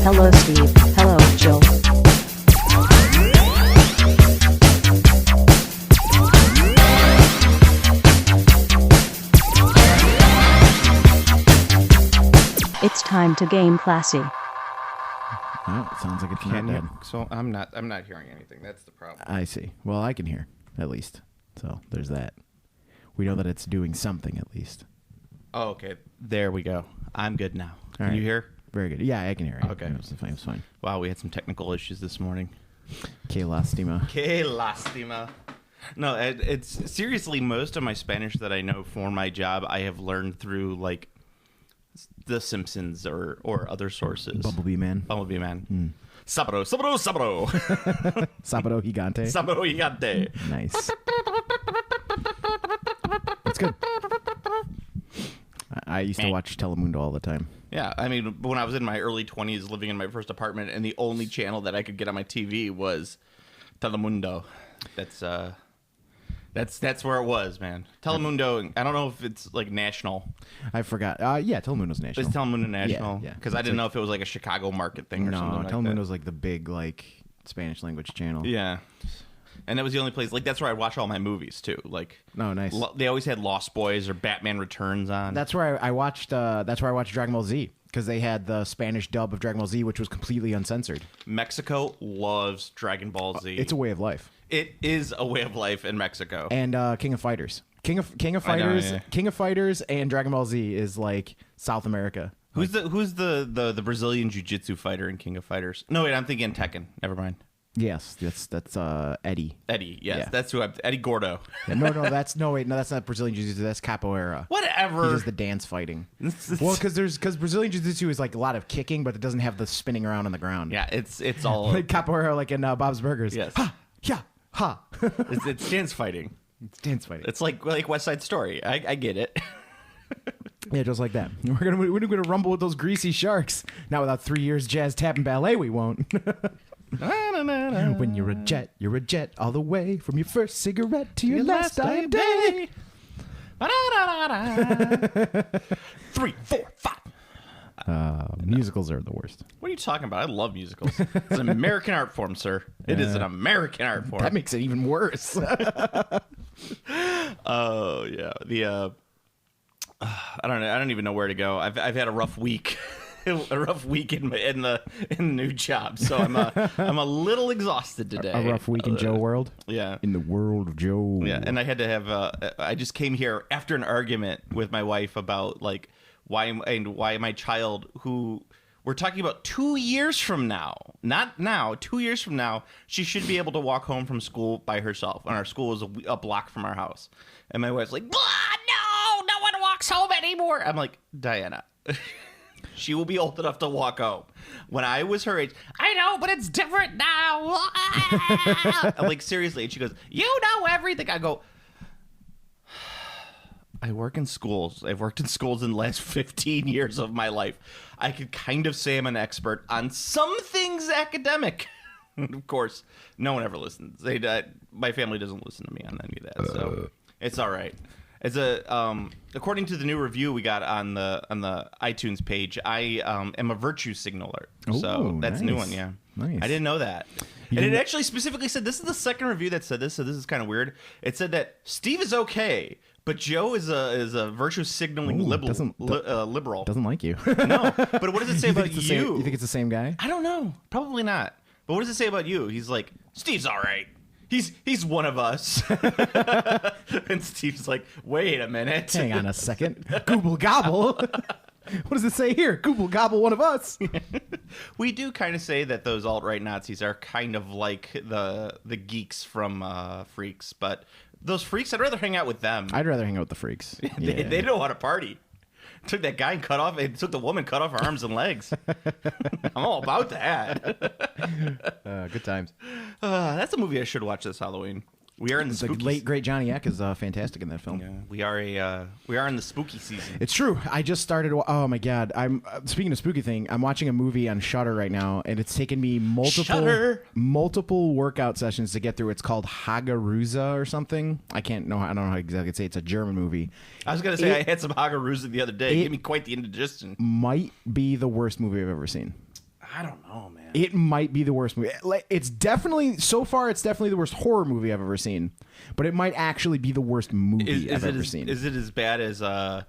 Hello, Steve. Hello, Jill. It's time to game classy. Oh, it sounds like it's not dead. So I'm not hearing anything. That's the problem. I see. Well, I can hear, at least. So there's that. We know that it's doing something, at least. Oh, okay. There we go. I'm good now. Can right. you hear? Very good. Yeah, I can hear it. Okay. It was fine. It was fine. Wow, we had some technical issues this morning. Que lastima. Que lastima. No, it's seriously, most of my Spanish that I know for my job, I have learned through, like, The Simpsons or other sources. Bumblebee Man. Bumblebee Man. Sabado, sabado, sabado. Sábado Gigante. Sabado gigante. Nice. That's good. I used to watch Telemundo all the time. Yeah, I mean, when I was in my early 20s living in my first apartment, and the only channel that I could get on my TV was Telemundo. That's where it was, man. Telemundo, I don't know if it's like national. I forgot. Yeah, Telemundo's national. It's Telemundo national? Yeah. Because I didn't know if it was like a Chicago market thing or something like that. Telemundo's like the big, like, Spanish language channel. Yeah. And that was the only place, like, that's where I watch all my movies, too. Like, oh, nice. They always had Lost Boys or Batman Returns on. That's where I watched Dragon Ball Z, because they had the Spanish dub of Dragon Ball Z, which was completely uncensored. Mexico loves Dragon Ball Z. It's a way of life. It is a way of life in Mexico. And King of Fighters. King of Fighters. yeah. King of Fighters and Dragon Ball Z is like South America. Who's the Brazilian jiu-jitsu fighter in King of Fighters? No, wait, I'm thinking Tekken. Never mind. Yes, that's Eddie, Eddie. yes, Yeah. that's who Eddie Gordo. Yeah, that's not Brazilian Jiu-Jitsu. That's capoeira. Whatever. He does the dance fighting. Well, because Brazilian Jiu-Jitsu is like a lot of kicking, but it doesn't have the spinning around on the ground. Yeah, it's all like capoeira, like in Bob's Burgers. Yes. Ha, yeah, ha. it's dance fighting. It's dance fighting. It's like West Side Story. I get it. Yeah, just like that. We're gonna rumble with those greasy sharks. Not without 3 years jazz tap and ballet. We won't. When you're a jet all the way from your first cigarette to your last dying day. 3, 4, 5. Musicals are the worst. What are you talking about? I love musicals. It's an American art form, sir. It is an American art form. That makes it even worse. Oh yeah. I don't even know where to go. I've had a rough week. A rough week in the new job, so I'm a little exhausted today. A rough week in Joe world. Yeah, in the world of Joe. Yeah, and I had to have. I just came here after an argument with my wife about like why my child, who we're talking about 2 years from now, not now, 2 years from now, she should be able to walk home from school by herself, and our school is a block from our house. And my wife's like, no one walks home anymore. I'm like, Diana. She will be old enough to walk home. When I was her age, I know, but it's different now. I'm like, seriously. And she goes, you know everything. I go, I work in schools. I've worked in schools in the last 15 years of my life. I could kind of say I'm an expert on some things academic. Of course, no one ever listens. My family doesn't listen to me on any of that, so it's all right. As according to the new review we got on the iTunes page, I am a virtue signaler. So that's a new one, yeah. Nice. I didn't know that. And it actually specifically said, this is the second review that said this, so this is kind of weird. It said that Steve is okay, but Joe is a virtue signaling liberal. Doesn't like you. No, but what does it say about you? You think it's the same guy? I don't know. Probably not. But what does it say about you? He's like, Steve's all right. He's one of us. And Steve's like, wait a minute. Hang on a second. Gooble gobble. What does it say here? Google gobble, one of us. We do kind of say that those alt-right Nazis are kind of like the geeks from Freaks, but those freaks, I'd rather hang out with them. I'd rather hang out with the freaks. They know how to party. Took that guy and took the woman, cut off her arms and legs. I'm all about that. Good times. That's a movie I should watch this Halloween. We are in the spooky late great Johnny Eck is fantastic in that film. Yeah, we are in the spooky season. It's true. I just started. Oh my god! I'm speaking of spooky thing. I'm watching a movie on Shudder right now, and it's taken me multiple workout sessions to get through. It's called Hagaruza or something. I don't know how exactly to say. It's a German movie. I was gonna say I had some Hagaruza the other day. It gave me quite the indigestion. Might be the worst movie I've ever seen. I don't know, man. It might be the worst movie. It's definitely the worst horror movie I've ever seen. But it might actually be the worst movie I've ever seen. Is it as bad as a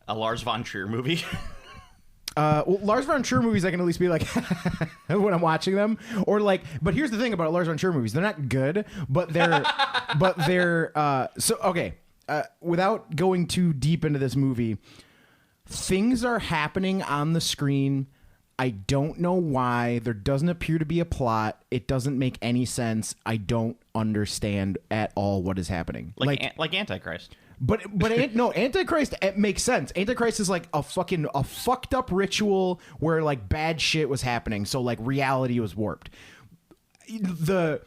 Lars von Trier movie? Well, Lars von Trier movies, I can at least be like when I'm watching them, or like. But here's the thing about Lars von Trier movies: they're not good, but they're so okay. Without going too deep into this movie, things are happening on the screen. I don't know why. There doesn't appear to be a plot. It doesn't make any sense. I don't understand at all what is happening. Like Antichrist. But no, Antichrist, it makes sense. Antichrist is like a fucked up ritual where like bad shit was happening, so like reality was warped. The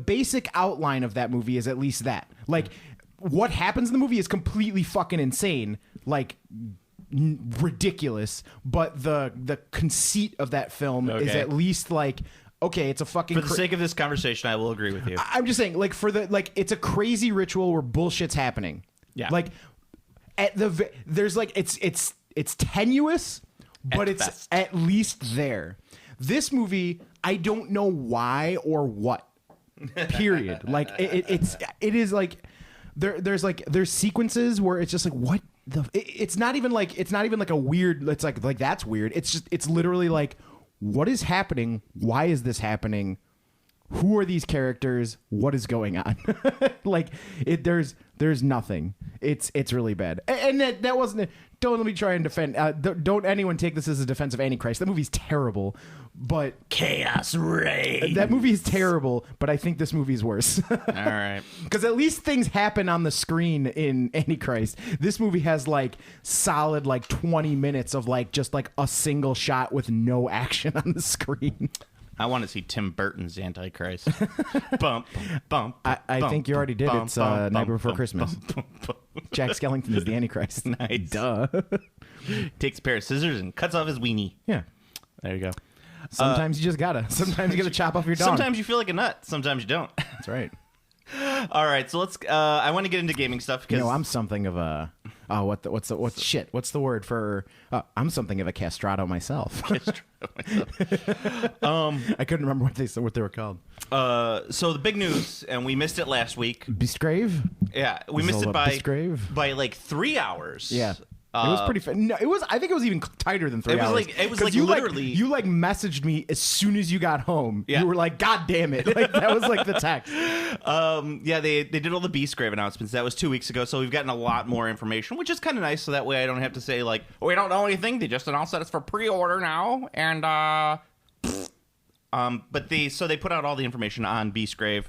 basic outline of that movie is at least that. Like what happens in the movie is completely fucking insane. Like ridiculous, but the conceit of that film is at least like, okay, it's a fucking. For the sake of this conversation, I will agree with you. I'm just saying, like it's a crazy ritual where bullshit's happening. Yeah, like there's like it's tenuous, but it's best. At least there. This movie, I don't know why or what. Period. Like it is like there's sequences where it's just like what. It's not even like a weird. It's like that's weird. It's literally like, what is happening? Why is this happening? Who are these characters? What is going on? Like there's nothing. It's really bad. And that wasn't. Don't let me try and defend. Don't anyone take this as a defense of Antichrist. That movie's terrible. But chaos reigns. That movie is terrible, but I think this movie is worse. All right. Because at least things happen on the screen in Antichrist. This movie has like solid like 20 minutes of like just like a single shot with no action on the screen. I want to see Tim Burton's Antichrist. Bump, bump. I think you already did. It's Night Before Christmas. Jack Skellington is the Antichrist. Nice. Duh. Takes a pair of scissors and cuts off his weenie. Yeah. There you go. Sometimes you just gotta. Sometimes you gotta chop off your dong. Sometimes you feel like a nut. Sometimes you don't. That's right. All right, so let's. I want to get into gaming stuff because I'm something of a. What's the word for? I'm something of a castrato myself. I couldn't remember what they were called. So the big news, and we missed it last week. Beastgrave. Yeah, we missed it by Beastgrave? by like 3 hours. Yeah. It was pretty fun. No, it was. I think it was even tighter than 3 hours. It was like literally. You like messaged me as soon as you got home. Yeah. You were like, "God damn it!" Like that was like the text. Yeah, they did all the Beastgrave announcements. That was 2 weeks ago, so we've gotten a lot more information, which is kind of nice. So that way, I don't have to say like, "We don't know anything." They just announced that it's for pre-order now, and but they put out all the information on Beastgrave.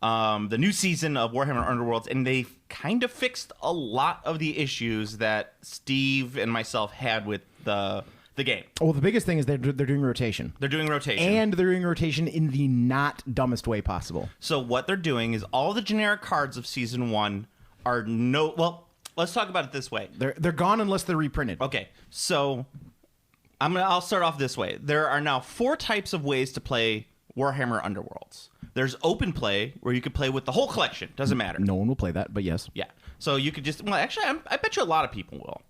The new season of Warhammer Underworlds, and they kind of fixed a lot of the issues that Steve and myself had with the game. Well, the biggest thing is they're doing rotation. They're doing rotation. And they're doing rotation in the not dumbest way possible. So what they're doing is all the generic cards of Season 1 are no... Well, let's talk about it this way. They're gone unless they're reprinted. Okay, so I'll start off this way. There are now 4 types of ways to play Warhammer Underworlds. There's open play, where you can play with the whole collection. Doesn't matter. No one will play that, but yes. Yeah. So you could just... Well, actually, I bet you a lot of people will.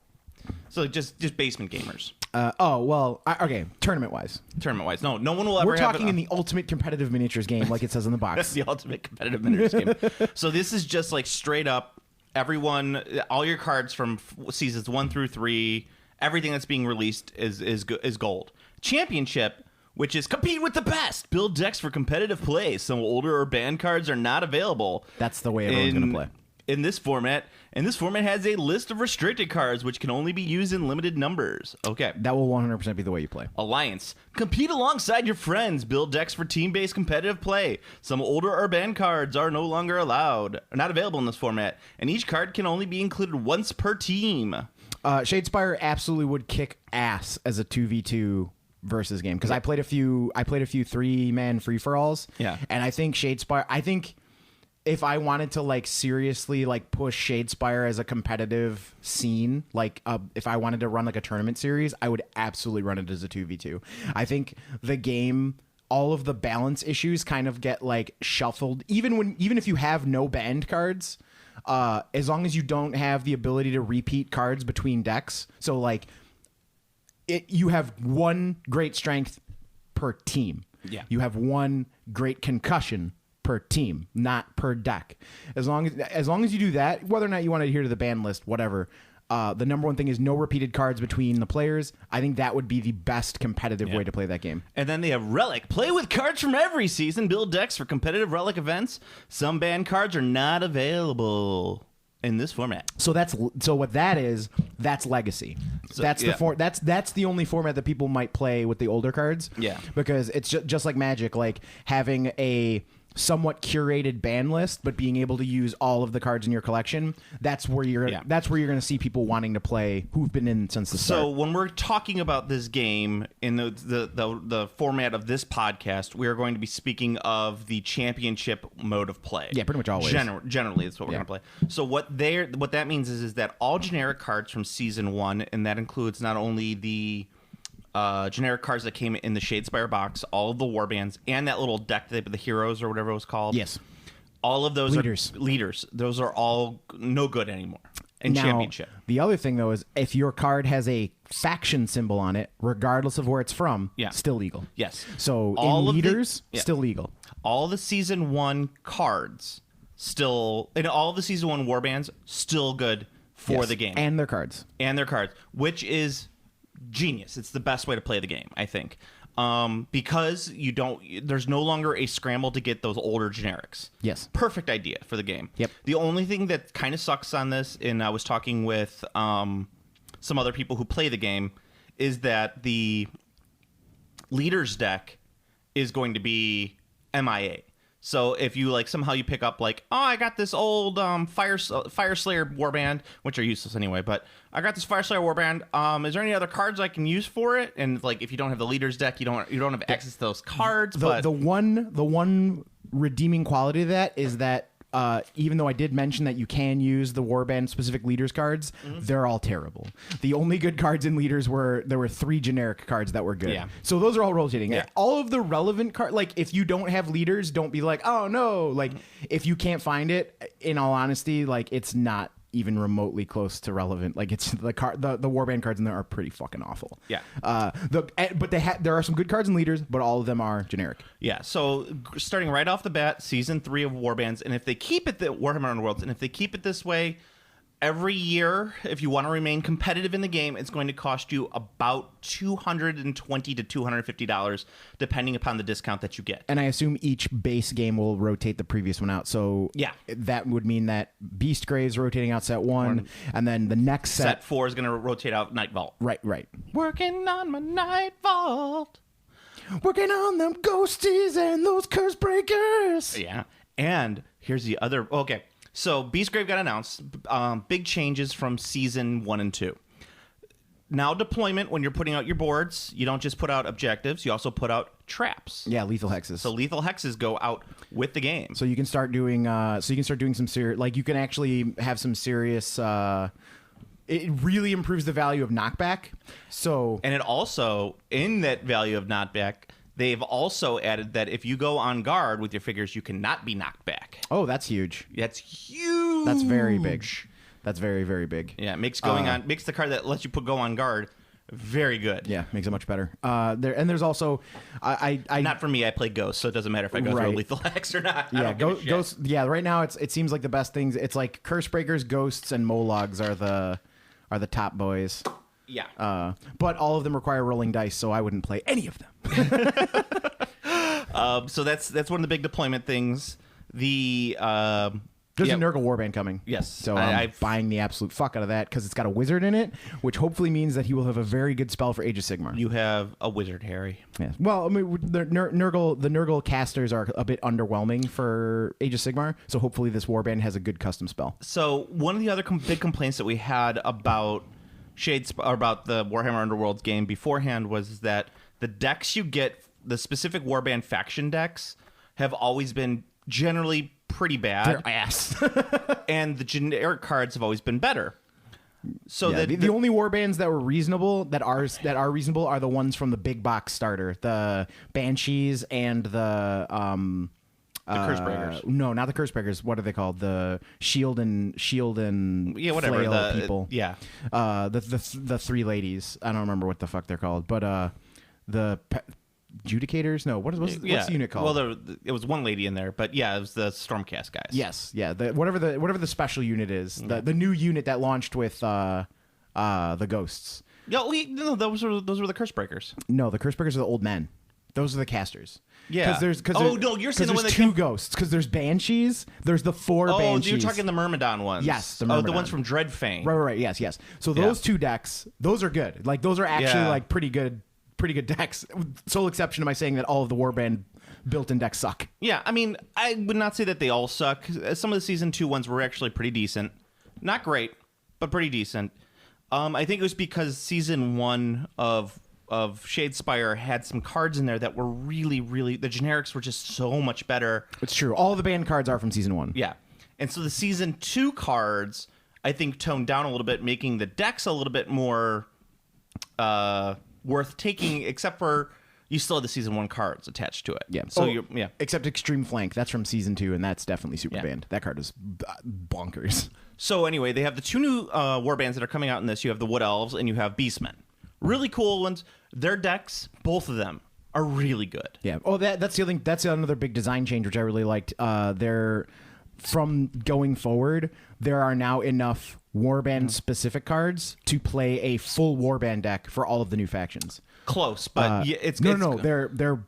So just basement gamers. Okay. Tournament-wise. Tournament-wise. No one will ever We're talking in the ultimate competitive miniatures game, like it says in the box. That's the ultimate competitive miniatures game. So this is just like straight up, everyone, all your cards from seasons 1 through 3, everything that's being released is gold. Championship, which is compete with the best. Build decks for competitive play. Some older or banned cards are not available. That's the way everyone's going to play. In this format, has a list of restricted cards which can only be used in limited numbers. Okay. That will 100% be the way you play. Alliance. Compete alongside your friends. Build decks for team-based competitive play. Some older or banned cards are no longer not available in this format, and each card can only be included once per team. Shadespire absolutely would kick ass as a 2v2 versus game, because I played a few 3-man free-for-alls. Yeah. And I think Shadespire, if I wanted to like seriously like push Shadespire as a competitive scene, like if I wanted to run like a tournament series, I would absolutely run it as a 2v2. I think the game, all of the balance issues kind of get like shuffled, even if you have no banned cards, as long as you don't have the ability to repeat cards between decks. So like you have one great strength per team. Yeah. You have one great concussion per team, not per deck. As long as you do that, whether or not you want to adhere to the ban list, whatever. The number one thing is no repeated cards between the players. I think that would be the best competitive way to play that game. And then they have Relic. Play with cards from every season. Build decks for competitive Relic events. Some banned cards are not available in this format. So what that is. That's Legacy. So, that's that's the only format that people might play with the older cards. Yeah, because it's just like Magic, like having a somewhat curated ban list, but being able to use all of the cards in your collection. That's where you're going to see people wanting to play who've been in since the start. So when we're talking about this game in the format of this podcast, we are going to be speaking of the championship mode of play. Yeah, pretty much always. Generally, that's what we're going to play. So what that means is that all generic cards from season 1, and that includes not only the generic cards that came in the Shadespire box, all of the warbands, and that little deck, the heroes or whatever it was called. Yes. All of those leaders. Are leaders. Those are all no good anymore in championship. The other thing, though, is if your card has a faction symbol on it, regardless of where it's from, still legal. Yes. So all in leaders, still legal. All the season 1 cards still, and all the season 1 warbands still good for the game. And their cards. Which is genius. It's the best way to play the game, I think, because there's no longer a scramble to get those older generics. Yes, perfect idea for the game. Yep. The only thing that kind of sucks on this, and I was talking with some other people who play the game, is that the leaders deck is going to be MIA. So if you somehow you pick up I got this old Fire Slayer warband, which are useless anyway, but I got this Fire Slayer warband. Is there any other cards I can use for it? And if you don't have the leaders deck, you don't have access to those cards. The one redeeming quality of that is that even though I did mention that you can use the warband specific leaders cards, they're all terrible. The only good cards in leaders there were 3 generic cards that were good. Yeah. So those are all rotating. Yeah. All of the relevant cards, if you don't have leaders, don't be like, oh no. If you can't find it, in all honesty, it's not even remotely close to relevant. It's the warband cards in there are pretty fucking awful. Yeah. But there are some good cards in leaders, but all of them are generic. Yeah. So starting right off the bat, season 3 of warbands, and if they keep it Warhammer Underworlds, and if they keep it this way every year, if you want to remain competitive in the game, it's going to cost you about $220 to $250, depending upon the discount that you get. And I assume each base game will rotate the previous one out. So that would mean that Beastgrave's rotating out set 1, and then the next set 4 is going to rotate out Night Vault. Right. Working on my Night Vault. Working on them ghosties and those curse breakers. Yeah. And here's the other... Okay. So Beastgrave got announced. Big changes from season 1 and 2. Now deployment, when you're putting out your boards, you don't just put out objectives, you also put out traps. Yeah, lethal hexes. So lethal hexes go out with the game. So you can start doing some serious, you can actually have some serious it really improves the value of knockback. So and it also, in that value of knockback, they've also added that if you go on guard with your figures, you cannot be knocked back. Oh, that's huge. That's huge. That's very big. That's very, very big. Yeah, it makes makes the card that lets you go on guard very good. Yeah, makes it much better. There's also I not for me. I play Ghost, so it doesn't matter if I go through a lethal hex or not. Yeah, Ghost. Yeah, right now it seems like the best things. It's like Curse Breakers, Ghosts, and Mologs are the top boys. Yeah. But all of them require rolling dice, so I wouldn't play any of them. So that's one of the big deployment things. There's a Nurgle Warband coming. Yes. So I'm buying the absolute fuck out of that because it's got a wizard in it, which hopefully means that he will have a very good spell for Age of Sigmar. You have a wizard, Harry. Yes. Well, I mean, the Nurgle casters are a bit underwhelming for Age of Sigmar, so hopefully this Warband has a good custom spell. So one of the other big complaints that we had about about the Warhammer Underworlds game beforehand was that the decks you get, the specific Warband faction decks, have always been generally pretty bad. They're ass. And the generic cards have always been better. So yeah, the only warbands that were reasonable that are reasonable are the ones from the big box starter, the Banshees and the Curse Breakers. No, not the Curse Breakers. What are they called? The shield and whatever flail people. Yeah, the three ladies. I don't remember what the fuck they're called, but the Judicators. No, what's the unit called? Well, it was one lady in there, but yeah, it was the Stormcast guys. Yes, yeah. Whatever the special unit is, the new unit that launched with the ghosts. No, those were the Curse Breakers. No, the Curse Breakers are the old men. Those are the casters. Yeah. You're saying the one that two ghosts. Because there's banshees. There's the four banshees. Oh, you're talking the Myrmidon ones. Yes, the Myrmidon. the ones from Dreadfang. Right. Yes. So those two decks, those are good. Like those are actually like pretty good decks. Sole exception to my saying that all of the Warband built-in decks suck. Yeah, I mean, I would not say that they all suck. Some of the Season 2 ones were actually pretty decent. Not great, but pretty decent. I think it was because Season 1 of Shadespire had some cards in there that were really, really... The generics were just so much better. It's true. All the banned cards are from Season 1. Yeah. And so the Season 2 cards, I think, toned down a little bit, making the decks a little bit more worth taking, except for... You still have the Season 1 cards attached to it. Yeah. So except Extreme Flank. That's from Season 2, and that's definitely super banned. That card is bonkers. So anyway, they have the two new warbands that are coming out in this. You have the Wood Elves and you have Beastmen. Really cool ones. Their decks, both of them, are really good. Yeah. Oh, that's the other thing. That's another big design change, which I really liked. From going forward, there are now enough warband specific cards to play a full warband deck for all of the new factions. Close, but it's no. They're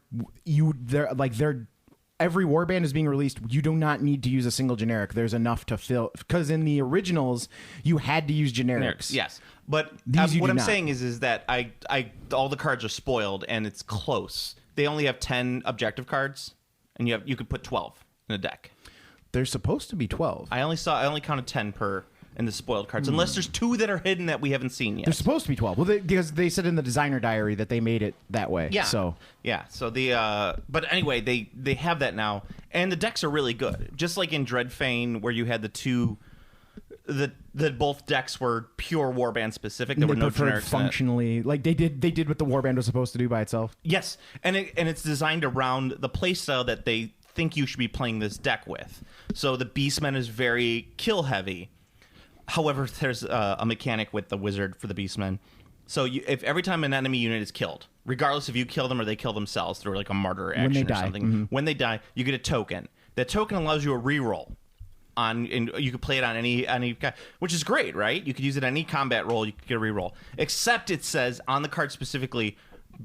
every warband is being released. You do not need to use a single generic. There's enough to fill, because in the originals you had to use generics. Yes, but what I'm saying is that I all the cards are spoiled and it's close. They only have 10 objective cards, and you could put 12 in a deck. There's supposed to be 12. I only counted 10 per in the spoiled cards, unless there's 2 that are hidden that we haven't seen yet. There's supposed to be 12. Well, because they said in the designer diary that they made it that way. Yeah. So but anyway, they have that now, and the decks are really good. Just like in Dreadfang, where you had the two, that both decks were pure warband specific. There were no generics functionally, like they did what the warband was supposed to do by itself. Yes, and it's designed around the playstyle that they think you should be playing this deck with. So the Beastman is very kill heavy. However, there's a mechanic with the wizard for the Beastmen. So if every time an enemy unit is killed, regardless if you kill them or they kill themselves through like a martyr action or something, when they die, you get a token. That token allows you a reroll and you can play it on any guy, which is great, right? You could use it on any combat roll, you could get a reroll. Except it says on the card specifically,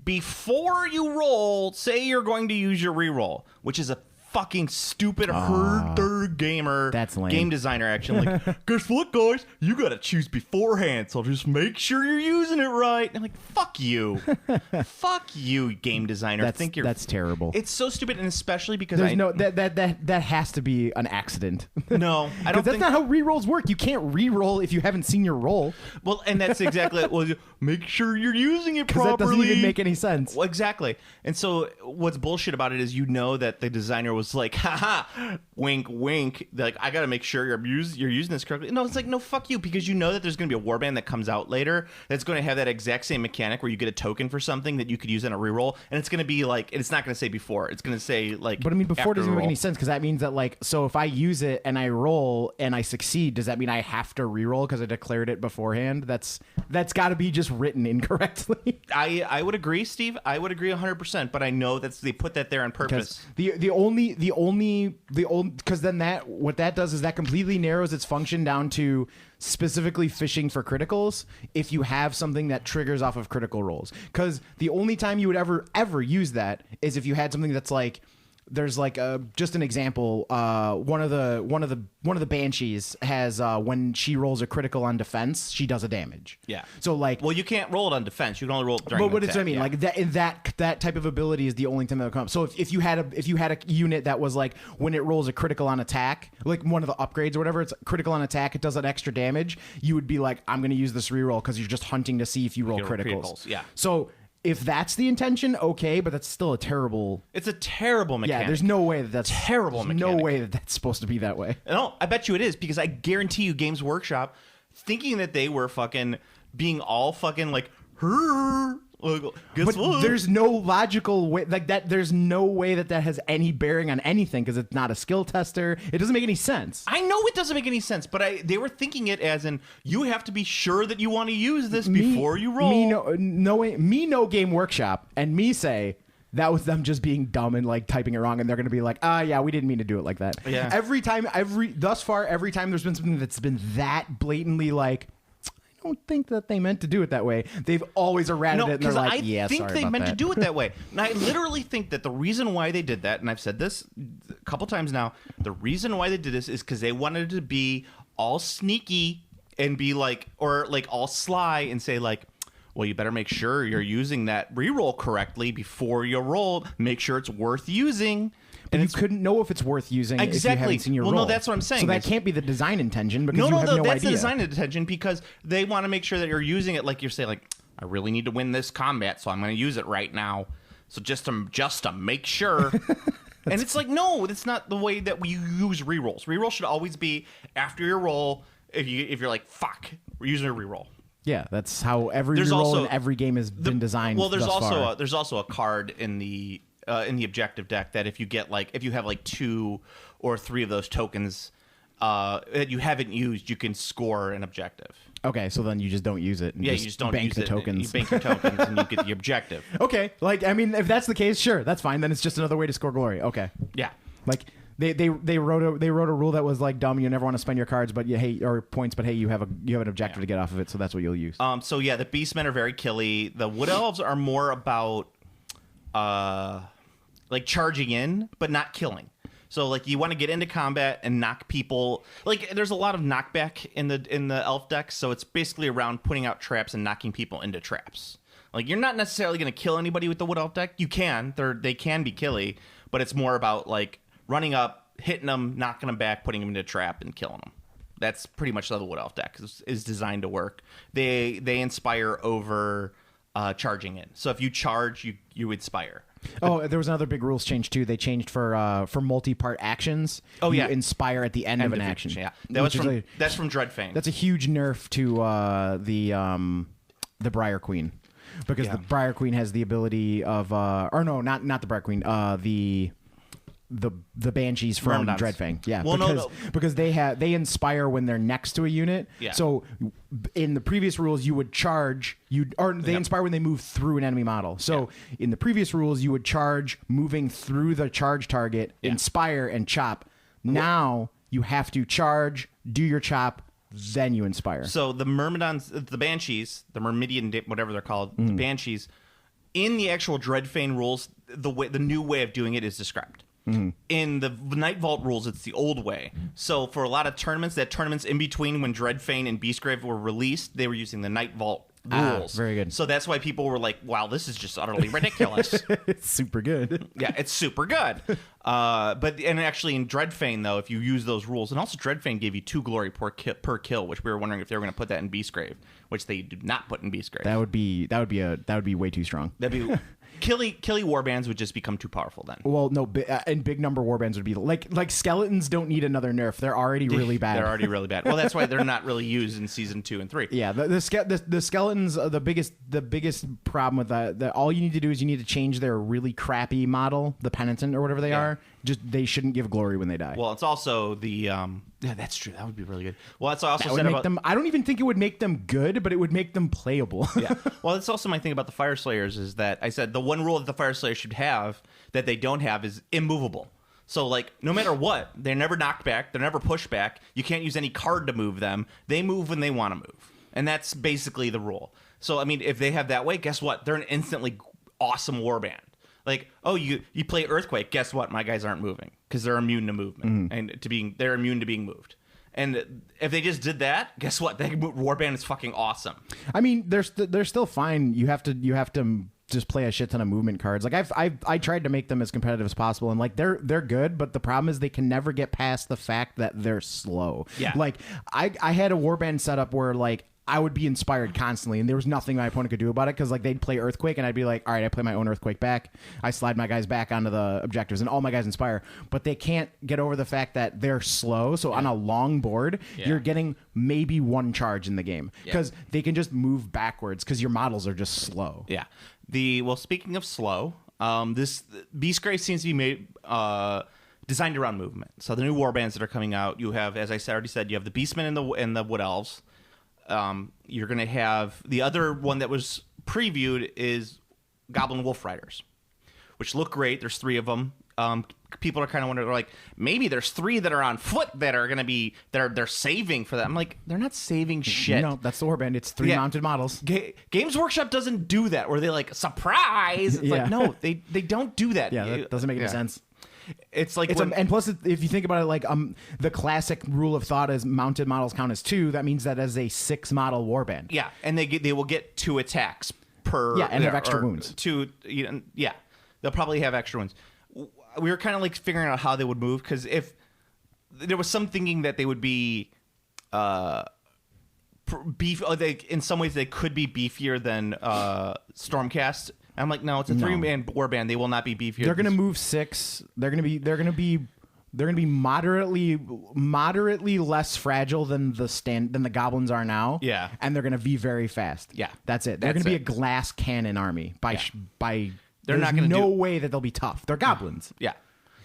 before you roll, say you're going to use your reroll, which is a fucking stupid herder gamer game designer action. Like, guess what, guys? You gotta choose beforehand, so just make sure you're using it right. And I'm like, fuck you. Fuck you, game designer. That's terrible. It's so stupid, and especially because that has to be an accident. No, I don't think that's not how rerolls work. You can't reroll if you haven't seen your roll. Well, and that's exactly it. Well, make sure you're using it properly. That doesn't even make any sense. Well, exactly. And so what's bullshit about it is that the designer was like, haha, wink, wink. They're like, I got to make sure you're using this correctly. No, it's like, no, fuck you, because you know that there's going to be a warband that comes out later that's going to have that exact same mechanic where you get a token for something that you could use in a reroll, and it's going to be like, it's not going to say before. It's going to say like. But I mean, before doesn't make any sense, because that means that like, so if I use it and I roll and I succeed, does that mean I have to reroll because I declared it beforehand? That's got to be just written incorrectly. I would agree, Steve. I would agree 100%. But I know they put that there on purpose. Because then what that does is that completely narrows its function down to specifically fishing for criticals if you have something that triggers off of critical rolls. Because the only time you would ever use that is if you had something that's like, there's like just an example. One of the banshees has when she rolls a critical on defense, she does a damage. Yeah. So like, well, you can't roll it on defense. You can only roll it during. But what attack. It's what I mean, like that type of ability is the only time that will come up. So if you had a unit that was like when it rolls a critical on attack, like one of the upgrades or whatever, it's critical on attack, it does an extra damage. You would be like, I'm going to use this reroll because you're just hunting to see if you roll criticals. Yeah. So. If that's the intention, okay, but that's still a terrible... It's a terrible mechanic. Yeah, there's no way that's... Terrible mechanic. No way that's supposed to be that way. No, I bet you it is, because I guarantee you Games Workshop, thinking that they were fucking being all fucking like, Guess what? There's no logical way like that. There's no way that has any bearing on anything because it's not a skill tester. It doesn't make any sense. I know it doesn't make any sense, but they were thinking it as in you have to be sure that you want to use this before you roll. No Game Workshop and me say that was them just being dumb and like typing it wrong, and they're going to be like, yeah, we didn't mean to do it like that. Yeah. Every time there's been something that's been that blatantly like, I don't think that they meant to do it that way. They've always errated it, and they're like, I think they meant to do it that way. And I literally think that the reason why they did that, and I've said this a couple times now, the reason why they did this is because they wanted to be all sneaky and be like, or like all sly and say like, well, you better make sure you're using that reroll correctly before you roll. Make sure it's worth using. And you couldn't know if it's worth using if you haven't seen your roll. No, that's what I'm saying. So that can't be the design intention because you have no that's idea. the design intention because they want to make sure that you're using it like you're saying, like, I really need to win this combat, so I'm going to use it right now. So just to make sure. And it's like, no, that's not the way that we use rerolls. Reroll should always be after your roll. If you're like, fuck, we're using a reroll. Yeah, that's how every reroll in every game has been designed. Well, there's thus also a card in the objective deck that if you have like 2 or 3 of those tokens that you haven't used, you can score an objective. Okay, so then you just don't use it. And you just don't bank use the it. tokens. You bank your tokens and you get the objective. Okay, like I mean, if that's the case, sure, that's fine. Then it's just another way to score glory. Okay. Yeah. Like they wrote a rule that was like dumb. You never want to spend your cards, but or points, but hey, you have an objective to get off of it, so that's what you'll use. So yeah, the beastmen are very killy. The wood elves are more about like charging in, but not killing. So like you want to get into combat and knock people. Like there's a lot of knockback in the elf deck, so it's basically around putting out traps and knocking people into traps. Like you're not necessarily going to kill anybody with the wood elf deck. You can, they can be killy, but it's more about like running up, hitting them, knocking them back, putting them into a trap, and killing them. That's pretty much how the wood elf deck is designed to work. They inspire over charging in. So if you charge, you inspire. Oh, there was another big rules change too. They changed for multi-part actions. Oh yeah, you inspire at the end of an action. Yeah, that's from Dreadfang. That's a huge nerf to the Briar Queen, because the Briar Queen has the ability of not the Briar Queen, the Banshees from Dreadfang. Yeah, well, because they inspire when they're next to a unit. Yeah. So in the previous rules, you would charge. They inspire when they move through an enemy model. So in the previous rules, you would charge moving through the charge target, inspire, and chop. Now you have to charge, do your chop, then you inspire. So the Myrmidons, the Banshees, the Myrmidian, whatever they're called, the Banshees, in the actual Dreadfang rules, the new way of doing it is described. Mm-hmm. In the Night Vault rules, it's the old way. So for a lot of tournaments in between when Dreadfang and Beastgrave were released, they were using the Night Vault rules. Very good. So that's why people were like, wow, this is just utterly ridiculous. It's super good. Yeah, it's super good. But actually in Dreadfang, though, if you use those rules, and also Dreadfang gave you 2 glory per kill, which we were wondering if they were going to put that in Beastgrave, which they do not put in Beastgrave. That would be way too strong. That'd be Killy warbands would just become too powerful then. Well, no, and big number warbands would be like skeletons don't need another nerf. They're already really bad. They're already really bad. Well, that's why they're not really used in season 2 and 3. Yeah, the skeletons. The biggest problem with that all you need to do is you need to change their really crappy model, the penitent or whatever they are. Just they shouldn't give glory when they die. Well, it's also the yeah, that's true. That would be really good. Well, that's also that would make them. I don't even think it would make them good, but it would make them playable. Yeah. Well, that's also my thing about the Fire Slayers is that I said the one rule that the Fire Slayers should have that they don't have is immovable. So, like, no matter what, they're never knocked back. They're never pushed back. You can't use any card to move them. They move when they want to move. And that's basically the rule. So, I mean, if they have that way, guess what? They're an instantly awesome warband. Like, oh, you play Earthquake. Guess what? My guys aren't moving because they're immune to movement and they're immune to being moved. And if they just did that, guess what? That warband is fucking awesome. I mean, they're still fine. You have to just play a shit ton of movement cards. Like I tried to make them as competitive as possible, and like they're good, but the problem is they can never get past the fact that they're slow. Yeah. Like I had a warband setup where like I would be inspired constantly, and there was nothing my opponent could do about it because like they'd play Earthquake, and I'd be like, all right, I play my own Earthquake back. I slide my guys back onto the objectives, and all my guys inspire. But they can't get over the fact that they're slow. So on a long board, you're getting maybe one charge in the game because they can just move backwards because your models are just slow. Yeah. Well, speaking of slow, this Beastgrave seems to be made designed around movement. So the new warbands that are coming out, you have, as I already said, you have the Beastmen and the Wood Elves. You're going to have the other one that was previewed is Goblin Wolf Riders, which look great. There's 3 of them. People are kind of wondering, like, maybe there's 3 that are on foot that are going to be they're saving for that. I'm like, they're not saving shit. No, that's the warband. It's 3 mounted models. Games Workshop doesn't do that, where they like surprise. It's like, no, they don't do that. Yeah, that doesn't make any sense. It's like, and plus, if you think about it, like the classic rule of thought is mounted models count as 2. That means that as a 6 model warband. Yeah, and they will get 2 attacks per. Yeah, and have extra wounds. 2, yeah, they'll probably have extra wounds. We were kind of like figuring out how they would move because if there was some thinking that they would be beef. In some ways, they could be beefier than Stormcast. I'm like, no, it's a 3-man warband. They will not be beefier. They're going to move 6. They're going to be moderately less fragile than the goblins are now. Yeah, and they're going to be very fast. Yeah, that's it. They're going to be a glass cannon army. They're not going to. No way that they'll be tough. They're goblins. Yeah,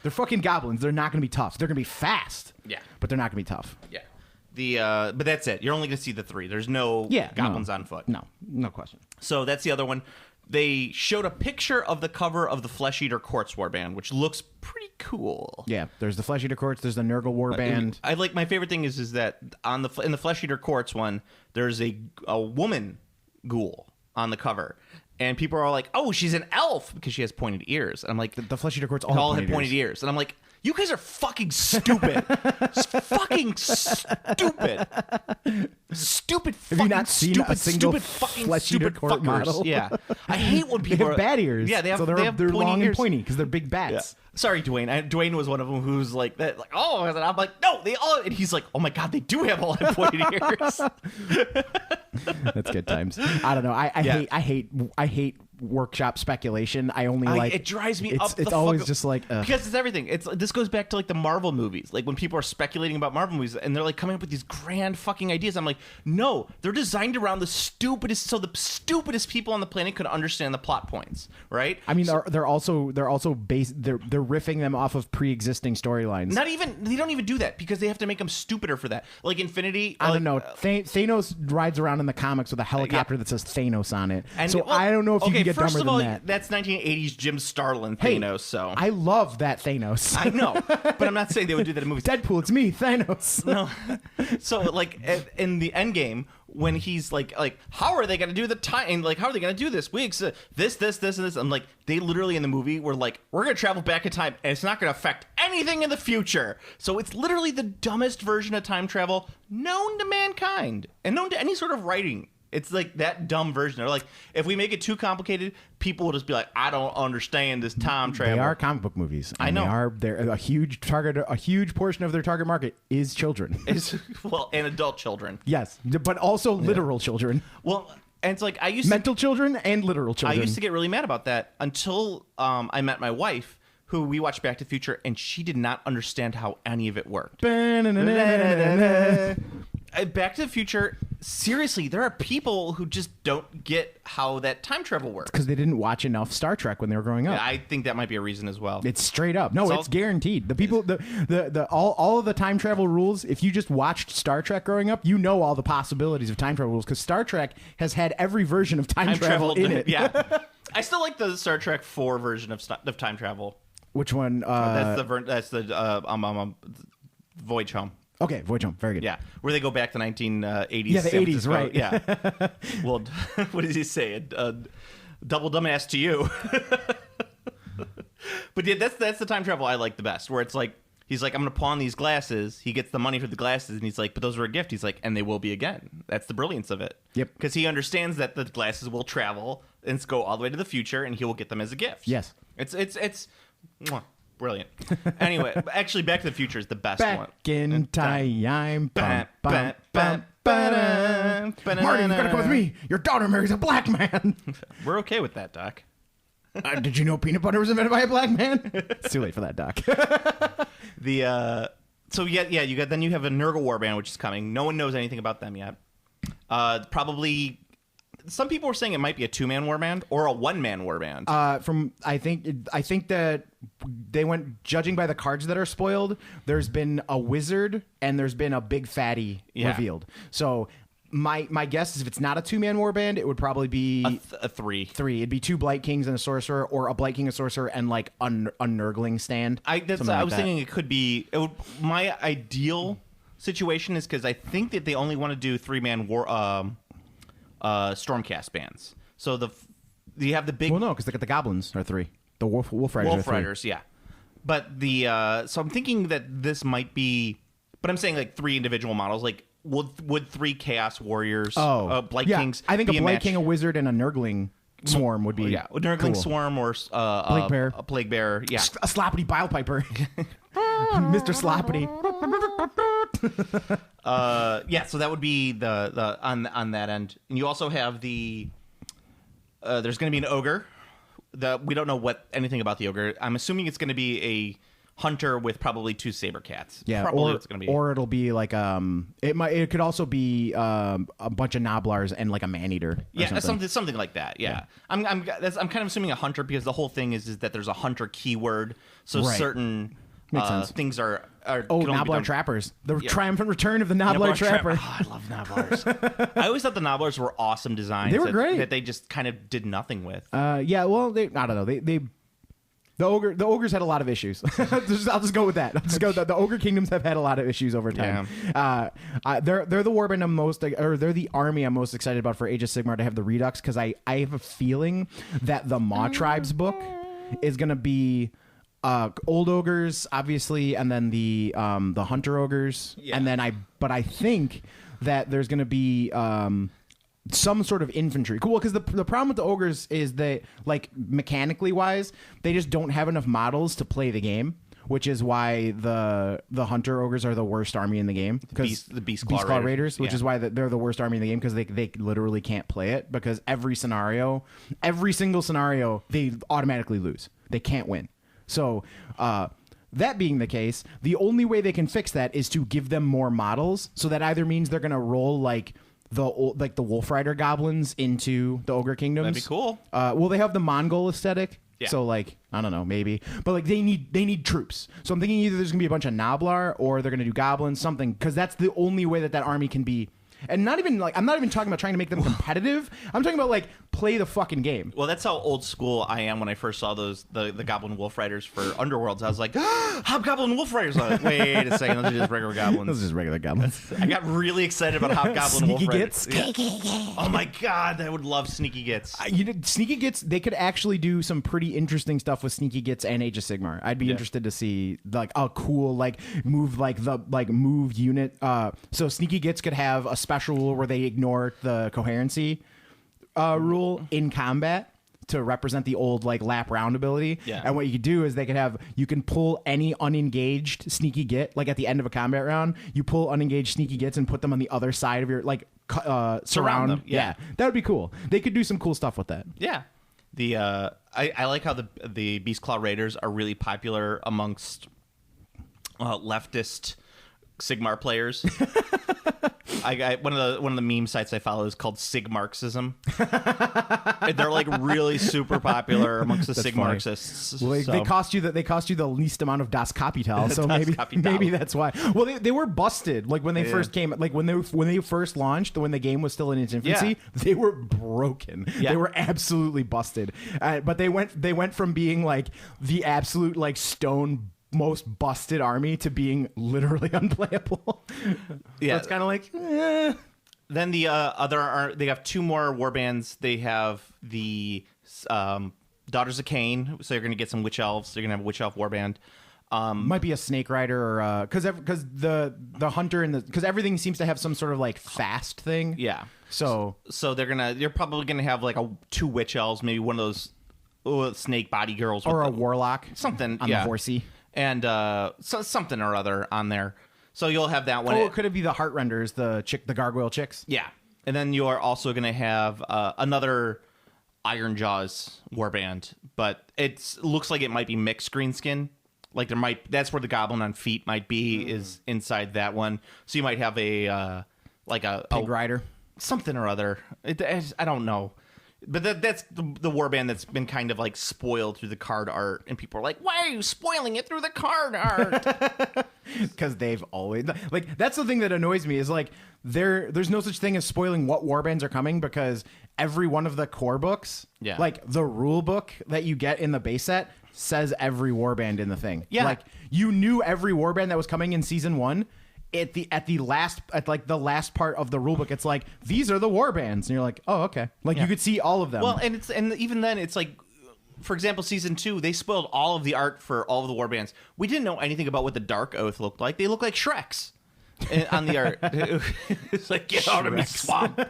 they're fucking goblins. They're not going to be tough. They're going to be fast. Yeah, but they're not going to be tough. Yeah. But that's it. You're only going to see the 3. There's no goblins on foot. No question. So that's the other one. They showed a picture of the cover of the Flesh Eater Quartz warband, which looks pretty cool. Yeah, there's the Flesh Eater Quartz. There's the Nurgle warband. I like, my favorite thing is that in the Flesh Eater Quartz one, there's a woman ghoul on the cover. And people are like, oh, she's an elf because she has pointed ears. And I'm like, the Flesh Eater Quartz all have pointed ears. And I'm like, you guys are fucking stupid. Fucking stupid. Stupid fucking Have you not seen stupid, a single stupid fucking Flesh Eater stupid Quartz fuckers. model? Yeah. I hate when They people have bad ears. Yeah, they have they're pointy long ears. and pointy because they're big bats. Yeah. Sorry, Dwayne. Dwayne was one of them who's like that. Like, oh, and I'm like, no, they all. And he's like, oh my god, they do have all that pointed ears. That's good times. I don't know. I hate workshop speculation. I only like it drives me up. It's always just like because it's everything. This goes back to like the Marvel movies. Like when people are speculating about Marvel movies and they're like coming up with these grand fucking ideas. I'm like, no, they're designed around the stupidest. So the stupidest people on the planet could understand the plot points, right? I mean, they're also based. They're riffing them off of pre-existing storylines. They don't even do that because they have to make them stupider for that. Like Infinity. I don't know. Thanos rides around in the comics with a helicopter that says Thanos on it. And I don't know if you can get dumber than that. That's 1980s Jim Starlin Thanos. So I love that Thanos. I know, but I'm not saying they would do that in movies. Deadpool, it's me, Thanos. No. So like in the end game, when he's like how are they going to do the time? And like, how are they going to do this? This, and this. I'm like, they literally in the movie were like, we're going to travel back in time, and it's not going to affect anything in the future. So it's literally the dumbest version of time travel known to mankind and known to any sort of writing. It's like that dumb version. They're like, if we make it too complicated, people will just be like, I don't understand this time travel. They are comic book movies. I know. They're a huge target. A huge portion of their target market is children. And adult children. Yes, but also literal children. Well, and it's like I used mental children and literal children. I used to get really mad about that until I met my wife, who we watched Back to the Future, and she did not understand how any of it worked. Back to the Future, seriously, there are people who just don't get how that time travel works. Because they didn't watch enough Star Trek when they were growing up. Yeah, I think that might be a reason as well. It's straight up. No, it's guaranteed. The people, all of the time travel rules, if you just watched Star Trek growing up, you know all the possibilities of time travel rules, because Star Trek has had every version of time travel in it. Yeah. I still like the Star Trek 4 version of time travel. Which one? That's the Voyage Home. Okay, Voyage Home. Very good. Yeah, where they go back to 1980s. Yeah, the 80s, right. Yeah. Well, what does he say? Double dumbass to you. But yeah, that's the time travel I like the best, where it's like, he's like, I'm going to pawn these glasses. He gets the money for the glasses, and he's like, but those were a gift. He's like, and they will be again. That's the brilliance of it. Yep. Because he understands that the glasses will travel and go all the way to the future, and he will get them as a gift. Yes. It's mwah, brilliant. Anyway, actually, Back to the Future is the best one. Back in time. Marty, you gotta come with me. Your daughter marries a black man. We're okay with that, Doc. Did you know peanut butter was invented by a black man? It's too late for that, Doc. So you have a Nurgle warband which is coming. No one knows anything about them yet. Probably some people were saying it might be a 2-man warband or a 1-man warband. I think that they went judging by the cards that are spoiled. There's been a wizard and there's been a big fatty revealed. So my guess is if it's not a 2-man warband, it would probably be a 3. It'd be 2 Blight Kings and a sorcerer, or a Blight King, a sorcerer, and like a Nurgling stand. I was thinking it could be. My ideal situation is because I think that they only want to do 3-man Stormcast bands. So you have the big. Well, no, because the goblins are 3. The wolf riders. Wolf riders, yeah. But so I'm thinking that this might be. But I'm saying like 3 individual models, like. Would 3 Chaos Warriors, Blight Kings? I think be a Blight King, a Wizard, and a Nurgling Swarm would be a Nurgling cool. Swarm or Plague Bear. A Plague Bear, yeah, a Sloppity Bile Piper, Mr. Sloppity. So that would be the on that end, and you also have the. There's going to be an ogre. We don't know anything about the ogre. I'm assuming it's going to be a hunter with probably 2 saber cats. Yeah, probably it's gonna be. Or it'll be like it could also be a bunch of Noblars and like a Maneater. Yeah, something like that. Yeah. I'm kind of assuming a hunter because the whole thing is that there's a hunter keyword, so certain things are Noblar Trappers. The triumphant return of the Noblar Trapper. I love Noblars. I always thought the Noblars were awesome designs. They were great. That they just kind of did nothing with. Well, I don't know. The ogres had a lot of issues. I'll just go with that. The ogre kingdoms have had a lot of issues over time. Yeah. They're the warband they're the army I'm most excited about for Age of Sigmar to have the Redux, because I have a feeling that the Maw Tribes book is gonna be old ogres, obviously, and then the hunter ogres, and then I think that there's gonna be some sort of infantry. Cool, because the problem with the ogres is that, like, mechanically wise, they just don't have enough models to play the game, which is why the hunter ogres are the worst army in the game. The Beastclaw Raiders, which is why they're the worst army in the game, because they literally can't play it, because every single scenario, they automatically lose. They can't win. So, that being the case, the only way they can fix that is to give them more models. So that either means they're going to roll like the Wolf Rider goblins into the Ogre Kingdoms. That'd be cool. Well, they have the Mongol aesthetic. Yeah. So, like, I don't know, maybe. But, like, they need troops. So I'm thinking either there's going to be a bunch of Noblar or they're going to do goblins, something. Because that's the only way that army can be. And I'm not even talking about trying to make them competitive. I'm talking about, like, play the fucking game. Well, that's how old school I am when I first saw the Goblin Wolf Riders for Underworlds. I was like, Hobgoblin Wolf Riders. I'm like, wait a second, those are just regular goblins. Those are just regular goblins. I got really excited about Hobgoblin Wolf Riders. Sneaky Gits. Yeah. Oh my god, I would love Sneaky Gits. Sneaky Gits, they could actually do some pretty interesting stuff with Sneaky Gits and Age of Sigmar. I'd be interested to see, like, a cool, like, move unit. So Sneaky Gits could have a special rule where they ignore the coherency rule in combat to represent the old, like, lap round ability. Yeah. And what you could do is you can pull any unengaged Sneaky Git, like at the end of a combat round, you pull unengaged Sneaky Gits and put them on the other side of your, like, surround them. Yeah. That would be cool. They could do some cool stuff with that. Yeah. I like how the Beastclaw Raiders are really popular amongst leftist Sigmar players. One of the meme sites I follow is called Sigmarxism. They're like really super popular amongst the Sigmarxists. Well, they cost you the least amount of Das Kapital, so maybe that's why. Well, they were busted like when they first came, like when they first launched, when the game was still in its infancy. They were broken. They were absolutely busted. But they went from being like the absolute, like, stone most busted army to being literally unplayable. So it's kind of like Then they have 2 more warbands. They have the Daughters of Cain, so you're going to get some witch elves. They're going to have a witch elf warband. Might be a Snake Rider, or because the hunter and because everything seems to have some sort of, like, fast thing. Yeah. So you're probably gonna have like 2 witch elves, maybe one of those snake body girls, or a warlock, something on the horsey. And something or other on there. So you'll have that one. Oh, could it be the Heart Renders, the gargoyle chicks? Yeah. And then you are also going to have another Iron Jaws warband, but it looks like it might be mixed green skin. Like that's where the goblin on feet might be, is inside that one. So you might have a Pig Rider, something or other. I don't know, but that's the warband that's been kind of like spoiled through the card art, and people are like, "Why are you spoiling it through the card art?" Because they've always like that's the thing that annoys me is like there's no such thing as spoiling what warbands are coming, because every one of the core books, like the rule book that you get in the base set, says every warband in the thing. Yeah, like you knew every warband that was coming in season 1. At the last part of the rulebook, it's like, these are the warbands, and you're like, oh, okay. Like you could see all of them. Well, and even then, it's like, for example, season 2, they spoiled all of the art for all of the warbands. We didn't know anything about what the Dark Oath looked like. They look like Shreks on the art. It's like, get out of my swamp.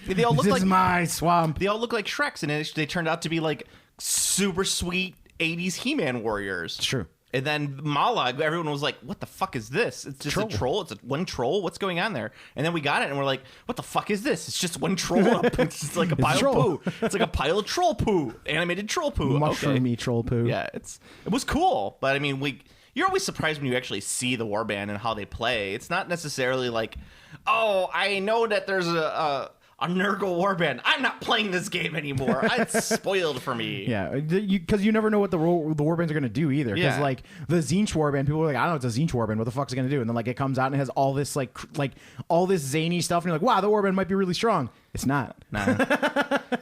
They all look this like is my swamp. They all look like Shreks, and they turned out to be like super sweet 80s He-Man warriors. It's true. And then Molag, everyone was like, what the fuck is this? It's just a troll. It's one troll. What's going on there? And then we got it, and we're like, what the fuck is this? It's just one troll. It's like a pile of poo. It's like a pile of troll poo. Animated troll poo. Mushroomy troll poo. Yeah, it was cool. But I mean, you're always surprised when you actually see the warband and how they play. It's not necessarily like, oh, I know that there's a Nurgle warband. I'm not playing this game anymore. It's spoiled for me. Yeah, because you never know what the warbands are going to do either. Because like the Zinch warband, people are like, I don't know, it's a Zinch warband. What the fuck's it going to do? And then like it comes out and it has all this like all this zany stuff, and you're like, wow, the warband might be really strong. It's not. Nah.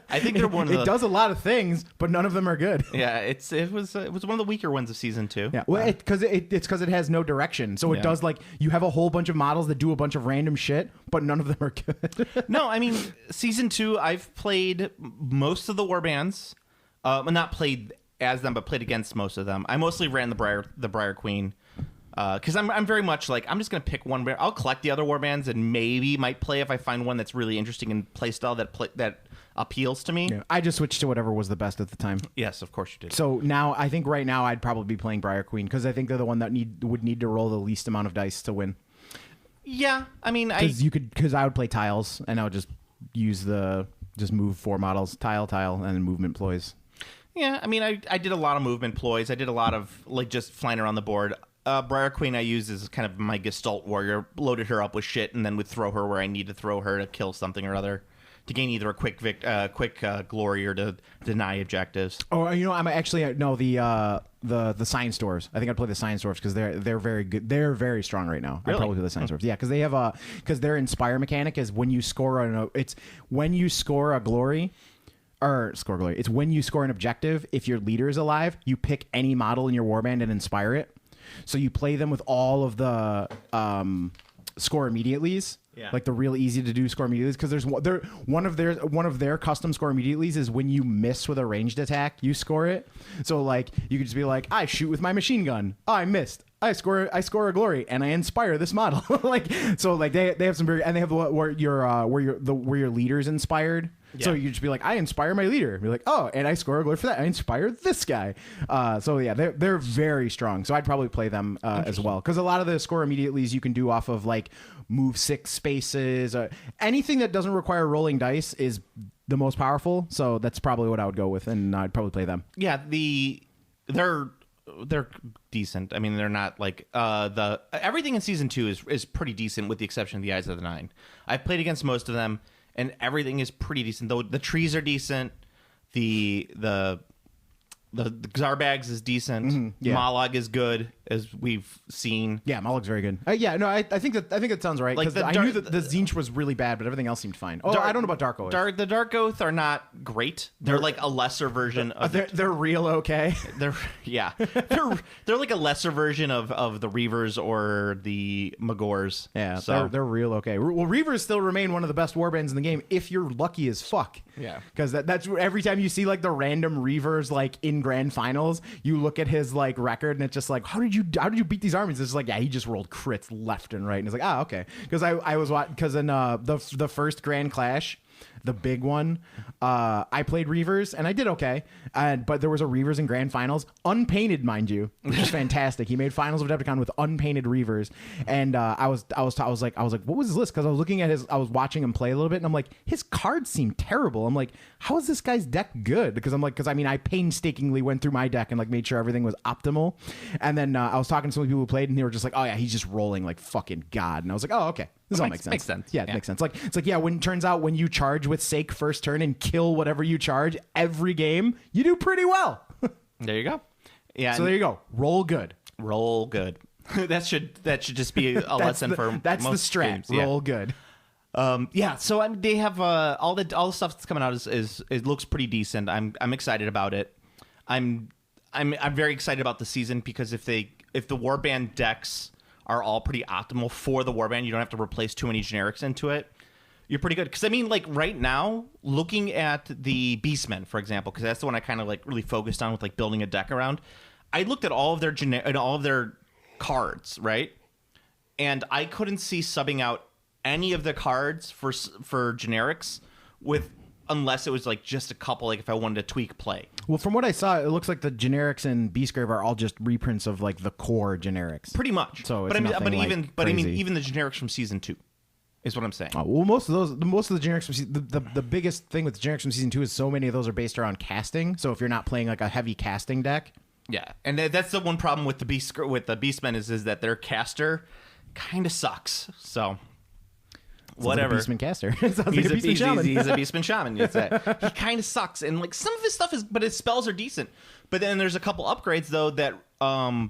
I think they're one of It does a lot of things, but none of them are good. Yeah, it was one of the weaker ones of season 2. Yeah, well, it's because it has no direction. So it does like you have a whole bunch of models that do a bunch of random shit, but none of them are good. No, I mean season 2, I've played most of the warbands. Not played as them, but played against most of them. I mostly ran the Briar Queen. Because I'm very much like, I'm just going to pick one. I'll collect the other warbands and maybe might play if I find one that's really interesting in playstyle that appeals to me. Yeah, I just switched to whatever was the best at the time. Yes, of course you did. So now, I think right now I'd probably be playing Briar Queen, because I think they're the one that would need to roll the least amount of dice to win. Yeah, I mean, because I would play tiles, and I would just move 4 models, tile, and movement ploys. Yeah, I mean, I did a lot of movement ploys. I did a lot of like just flying around the board. Briar Queen I used as kind of my Gestalt warrior, loaded her up with shit, and then would throw her where I need to throw her to kill something or other, to gain either a quick glory or to deny objectives. Oh, I'm actually the Science Dwarves. I think I'd play the Science Dwarves because they're very good. They're very strong right now. Really? I'd probably play the Science Dwarves. Yeah, because they have because their Inspire mechanic is when you score a glory. Or score glory. It's when you score an objective. If your leader is alive, you pick any model in your warband and inspire it. So you play them with all of the score immediatelys, like the real easy to do score immediatelys. Because one of their custom score immediatelys is when you miss with a ranged attack, you score it. So like you could just be like, I shoot with my machine gun. Oh, I missed. I score a glory and I inspire this model. They have some very, and they have where your leader's inspired. Yeah. So you just be like, I inspire my leader. Be like, oh, and I score a glory for that. I inspire this guy. They're very strong. So I'd probably play them as well, because a lot of the score immediatelys you can do off of like move 6 spaces. Anything that doesn't require rolling dice is the most powerful. So that's probably what I would go with, and I'd probably play them. Yeah, they're decent. I mean, they're not like everything in season 2 is pretty decent, with the exception of the Eyes of the Nine. I've played against most of them, and everything is pretty decent. Though the trees are decent, the Zarbags is decent. Mm-hmm. Yeah. Molag is good, as we've seen. Yeah, Malag's very good. I think that sounds right. Like I knew that the Zinch was really bad, but everything else seemed fine. Oh, I don't know about Dark Oath. The Dark Oath are not great. They're like a lesser version of. They're real okay. They're like a lesser version of the Reavers or the Magors. Yeah, so they're real okay. Well, Reavers still remain one of the best warbands in the game if you're lucky as fuck. Yeah, because that's every time you see like the random Reavers like in grand finals, you look at his like record and it's just like, how did you beat these armies? It's like, yeah, he just rolled crits left and right, and it's like, okay, because I was watching, because in the first Grand Clash, the big one. I played Reavers and I did okay, but there was a Reavers in Grand Finals, unpainted, mind you, which is fantastic. He made Finals of Adepticon with unpainted Reavers, and I was like, what was his list? Because I was looking at I was watching him play a little bit, and I'm like, his cards seem terrible. I'm like, how is this guy's deck good? Because I painstakingly went through my deck and like made sure everything was optimal, and then I was talking to some people who played, and they were just like, oh yeah, he's just rolling like fucking god, and I was like, oh okay. This all makes sense. Makes sense. Yeah, it makes sense. It's like, yeah, when it turns out when you charge with Sake first turn and kill whatever you charge every game, you do pretty well. There you go. Yeah. So there you go. Roll good. Roll good. that should just be a lesson for that's most the strat. games. Yeah. Roll good. Yeah. So they have all the stuff that's coming out is it looks pretty decent. I'm excited about it. I'm very excited about the season because if the warband decks are all pretty optimal for the warband, you don't have to replace too many generics into it. You're pretty good. Because I mean, like right now, looking at the Beastmen, for example, because that's the one I kind of like really focused on with like building a deck around. I looked at all of their cards, right? And I couldn't see subbing out any of the cards for generics unless it was like just a couple, like if I wanted to tweak play. Well, from what I saw, it looks like the generics in Beastgrave are all just reprints of like the core generics. Pretty much. So but even even the generics from season 2 is what I'm saying. Oh, well, most of the generics from the biggest thing with the generics from season 2 is so many of those are based around casting. So if you're not playing like a heavy casting deck, yeah, and that's the one problem with the Beastmen is that their caster kind of sucks. So. Whatever. Beastman caster. He's a Beastman shaman. He kind of sucks, and like some of his stuff but his spells are decent. But then there's a couple upgrades though that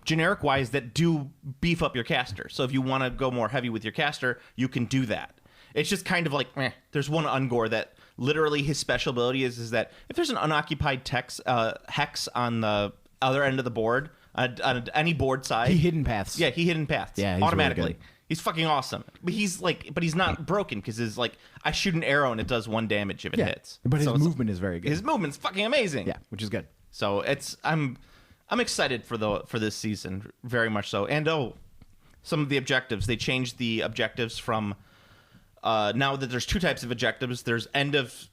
generic wise that do beef up your caster. So if you want to go more heavy with your caster, you can do that. It's just kind of like there's one Ungor that literally his special ability is that if there's an unoccupied hex on the other end of the board on any board side, he hidden paths. Yeah, he hidden paths. Yeah, he's automatically. Really He's fucking awesome, but he's not broken because his like I shoot an arrow and it does 1 damage if it hits. But his movement is very good. His movement's fucking amazing. Yeah, which is good. So I'm excited for this season very much so. And some of the objectives, they changed the objectives from now that there's 2 types of objectives. There's end of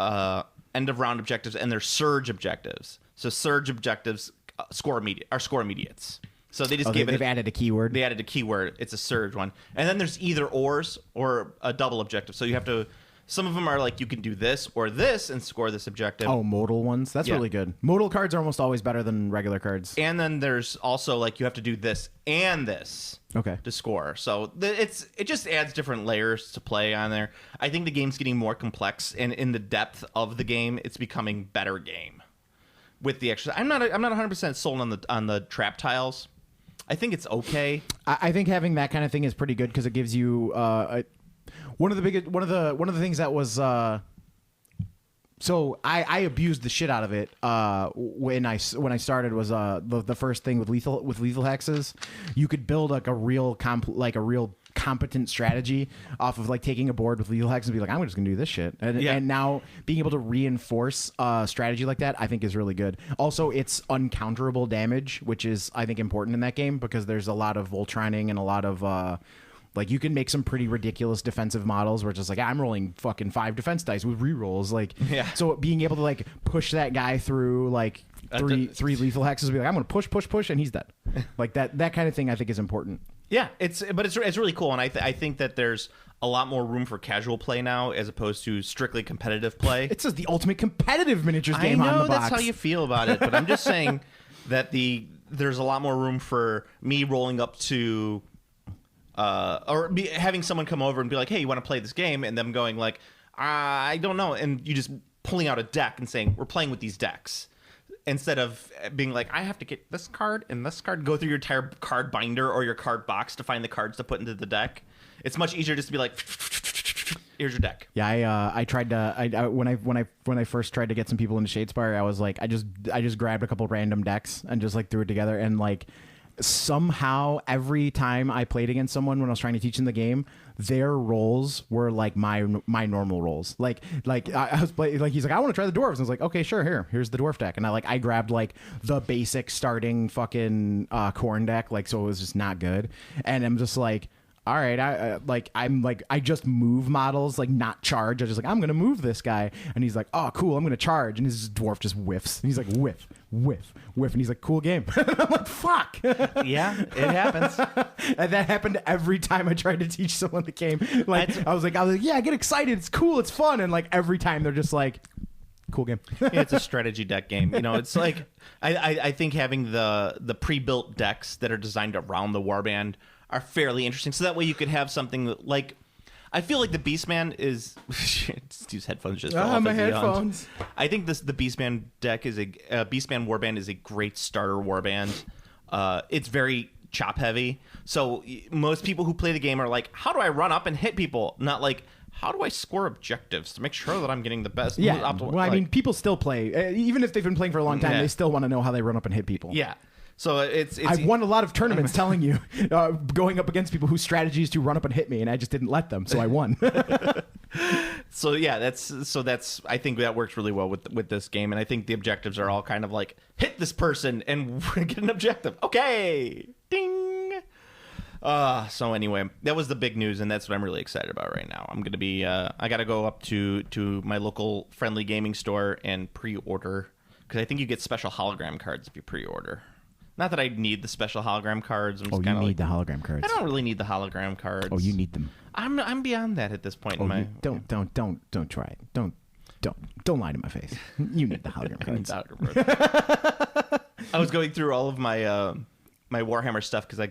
round objectives and there's surge objectives. So surge objectives score immediates. So they just they've added a keyword. They added a keyword. It's a surge one. And then there's either ors or a double objective. So you have to. Some of them are like you can do this or this and score this objective. Oh, modal ones. That's really good. Modal cards are almost always better than regular cards. And then there's also like you have to do this and this. Okay. To score. So it just adds different layers to play on there. I think the game's getting more complex, and in the depth of the game, it's becoming better game. With the extra, I'm not 100% sold on the trap tiles. I think it's okay. I think having that kind of thing is pretty good because it gives you one of the things that was so I abused the shit out of it when I started was the first thing with lethal hexes. You could build like a real competent strategy off of like taking a board with lethal hexes and be like, I'm just gonna do this shit, and now being able to reinforce strategy like that I think is really good. Also, it's uncounterable damage, which is I think important in that game because there's a lot of Voltroning and a lot of like you can make some pretty ridiculous defensive models where it's just like I'm rolling fucking 5 defense dice with rerolls, like so being able to like push that guy through like three lethal hexes, be like I'm gonna push and he's dead. Like that kind of thing I think is important. Yeah, it's really cool, and I think that there's a lot more room for casual play now as opposed to strictly competitive play. It says the ultimate competitive miniatures game on the box. I know that's how you feel about it, but I'm just saying that there's a lot more room for me rolling up to having someone come over and be like, hey, you want to play this game? And them going like, I don't know, and you just pulling out a deck and saying we're playing with these decks. Instead of being like, I have to get this card and this card, go through your entire card binder or your card box to find the cards to put into the deck. It's much easier just to be like, here's your deck. Yeah, I tried to. When I first tried to get some people into Shadespire, I was like, I just grabbed a couple random decks and just like threw it together, and like somehow every time I played against someone when I was trying to teach them the game, their rolls were like my normal rolls. Like I was playing, like he's like, I want to try the dwarves. And I was like, okay, sure, here's the dwarf deck. And I grabbed like the basic starting fucking corn deck, like so it was just not good. And I'm just like, all right, I just move models, like not charge. I just like, I'm gonna move this guy, and he's like, oh cool, I'm gonna charge, and his dwarf just whiffs, and he's like whiff, and he's like, cool game. I'm like, fuck. Yeah, it happens. And that happened every time I tried to teach someone the game. Like I was like, yeah, get excited, it's cool, it's fun, and like every time they're just like, cool game. Yeah, it's a strategy deck game. You know, it's like I think having the pre-built decks that are designed around the warband are fairly interesting. So that way you could have something that, like, I feel like the Beastman is Steve's headphones just fell off my as he yawned. headphones. I think the Beastman deck is Beastman warband is a great starter warband. It's very chop heavy. So most people who play the game are like, how do I run up and hit people? Not like, how do I score objectives to make sure that I'm getting the best? Yeah, optimal, well, I mean, people still play. Even if they've been playing for a long time, Yeah. they still want to know how they run up and hit people. Yeah. So it's I've won a lot of tournaments telling you, going up against people whose strategy is to run up and hit me, and I just didn't let them, so I won. So yeah, that's I think that works really well with this game, and I think the objectives are all kind of like, hit this person and get an objective. Okay, ding. So anyway, that was the big news, and that's what I'm really excited about right now. I'm gonna be I got to go up to my local friendly gaming store and pre-order, because I think you get special hologram cards if you pre-order. Not that I need the special hologram cards. I'm just you kinda need the hologram cards. I don't really need the hologram cards. Oh, you need them. I'm beyond that at this point in my. Don't try it. Don't lie to my face. You need the hologram cards. I was going through all of my my Warhammer stuff because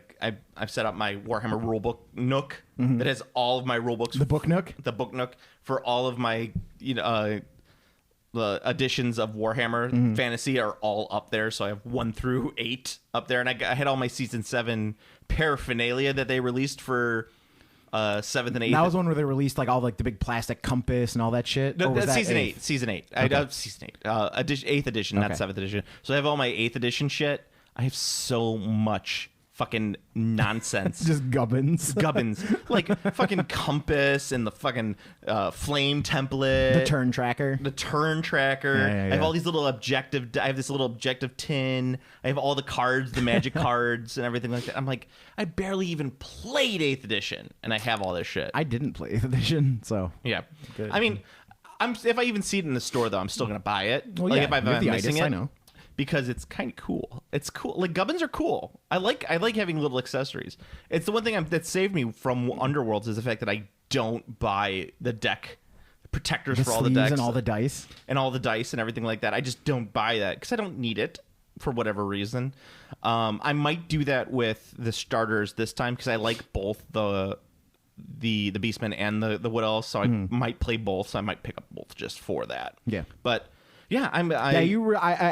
I've set up my Warhammer rulebook nook that has all of my rulebooks. The book nook. The book nook for all of my the editions of Warhammer Fantasy are all up there. So I have 1 through 8 up there, and I had all my season 7 paraphernalia that they released for 7th and 8th. That was one where they released like all like the big plastic compass and all that shit. No, Or was that's that season 8th? 8. Season 8. Okay. Season 8. 8th edition, not Okay. 7th edition. So I have all my 8th edition shit. I have so much fucking nonsense. Just gubbins. Gubbins. Like fucking compass and the fucking flame template. The turn tracker. The turn tracker. Yeah, I have all these little objective. I have this little objective tin. I have all the cards, the magic cards, and everything like that. I'm like, I barely even played 8th edition, and I have all this shit. I didn't play 8th edition, so Yeah. Good. I mean, if I even see it in the store, though, I'm still going to buy it. Well, like, yeah, if I'm you have the missing itis, it. I know. Because it's kind of cool. It's cool. Like, gubbins are cool. I like having little accessories. It's the one thing that saved me from Underworlds is the fact that I don't buy the deck protectors the for all the sleeves decks. and all the dice. And all the dice and everything like that. I just don't buy that because I don't need it for whatever reason. I might do that with the starters this time because I like both the Beastmen and the Wood Elves, so I might play both. So I might pick up both just for that. Yeah. But yeah, I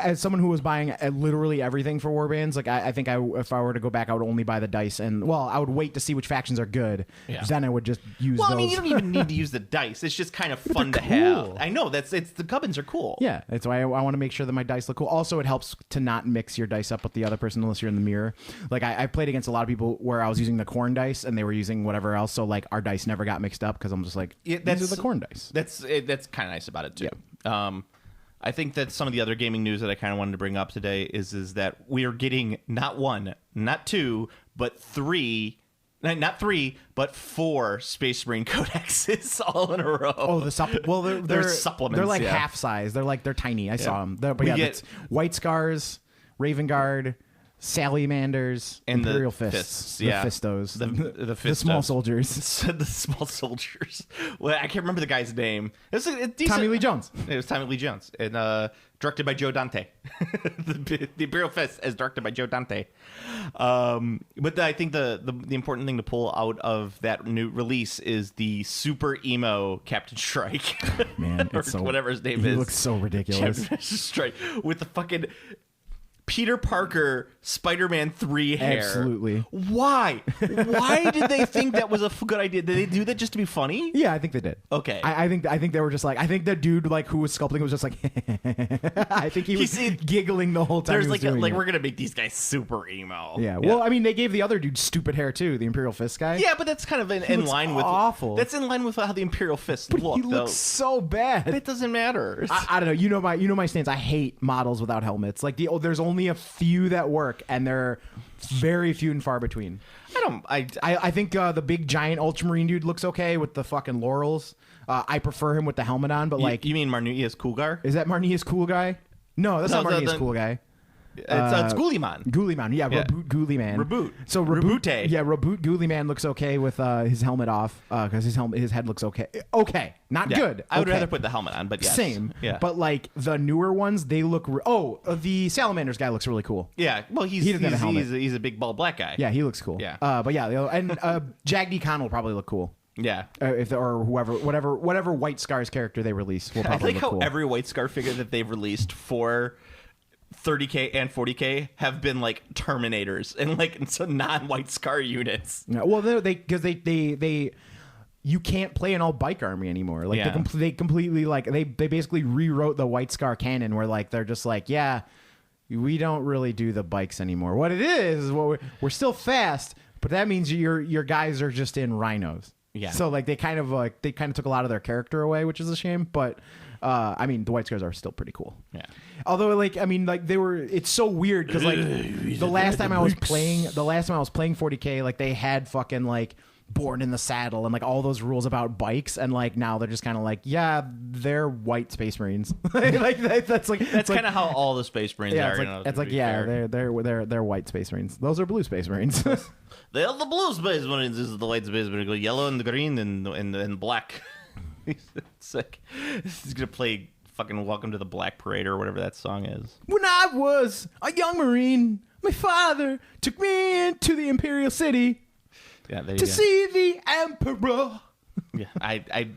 as someone who was buying literally everything for warbands, like I think if I were to go back, I would only buy the dice, and I would wait to see which factions are good. Yeah. Then I would just use Well, those. I mean, you don't even need to use the dice. It's just kind of fun to cool. have. I know the gubbins are cool. Yeah, that's why I want to make sure that my dice look cool. Also, it helps to not mix your dice up with the other person unless you're in the mirror. Like I played against a lot of people where I was using the corn dice and they were using whatever else, so like our dice never got mixed up because I'm just like, these are the corn dice. That's kind of nice about it too. I think that some of the other gaming news that I kind of wanted to bring up today is that we are getting not 1, not 2, but 3. Not 3, but 4 Space Marine codexes all in a row. Oh, they're supplements. They're like yeah. half size. They're tiny. I saw them. But We yeah, get- it's White Scars, Raven Guard, Salamanders, And the Imperial Fists, fists, yeah. the Fistos, the small Fistos. soldiers. The small soldiers. Well, I can't remember the guy's name. It was a decent, Tommy Lee Jones. It was Tommy Lee Jones, and directed by Joe Dante. the Imperial Fist as directed by Joe Dante. But I think the important thing to pull out of that new release is the super emo Captain Strike. Man, or it's so, whatever his name he is. looks so ridiculous. Captain Strike with the fucking Peter Parker Spider-Man 3 hair. Absolutely. Why? Why did they think that was a good idea? Did they do that just to be funny? Yeah, I think they did. Okay. I think they were just like, I think the dude like who was sculpting was just like, I think he was giggling the whole time. There's he was like doing it. we're gonna make these guys super emo. Yeah. Well, I mean, they gave the other dude stupid hair too, the Imperial Fist guy. Yeah, but that's kind of in looks line with awful. That's in line with how the Imperial Fist look. He looks so bad. It doesn't matter. I don't know. You know my stance. I hate models without helmets. Like there's only only a few that work, and they're very few and far between. I think the big giant ultramarine dude looks okay with the fucking laurels. I prefer him with the helmet on, but like, you mean Marnia's Coolgar? is that Marnia's cool guy? No, that's not Marnia's cool guy. It's Ghouliman. Ghouliman, yeah, Reboot Ghouliman. Reboot. So Reboot. Yeah, Reboot Ghouliman looks okay with his helmet off because his head looks okay. Okay, not good. I would Okay. rather put the helmet on, but yes. Same. Yeah. But like the newer ones, they look. The Salamanders guy looks really cool. Yeah. Well, He doesn't have a helmet. he's a big bald black guy. Yeah, he looks cool. Yeah. But yeah, and Jag Khan will probably look cool. Yeah. Whatever White Scar's character they release will I probably like look how cool. every White Scar figure that they've released for 30K and 40K have been like Terminators and like some non-White Scar units. Yeah, well, they you can't play an all bike army anymore. Like Yeah. they completely like they basically rewrote the White Scar canon where like they're just like, yeah, we don't really do the bikes anymore. What it is we're still fast, but that means your guys are just in rhinos. Yeah. So like they kind of took a lot of their character away, which is a shame. But I mean, the White Scars are still pretty cool. Yeah. Although, like, I mean, like it's so weird because like the last time I was playing 40K, like they had fucking like Born in the Saddle and like all those rules about bikes, and like now they're just kind of like, yeah, they're white Space Marines. That's kind of how all the Space Marines yeah, are. it's like yeah, they're white Space Marines. Those are blue Space Marines. They are the blue Space Marines. This is the white Space Marines. Go yellow and the green and black. It's like he's gonna play fucking Welcome to the Black Parade or whatever that song is. When I was a young Marine, my father took me into the Imperial City to see the Emperor. Yeah, I a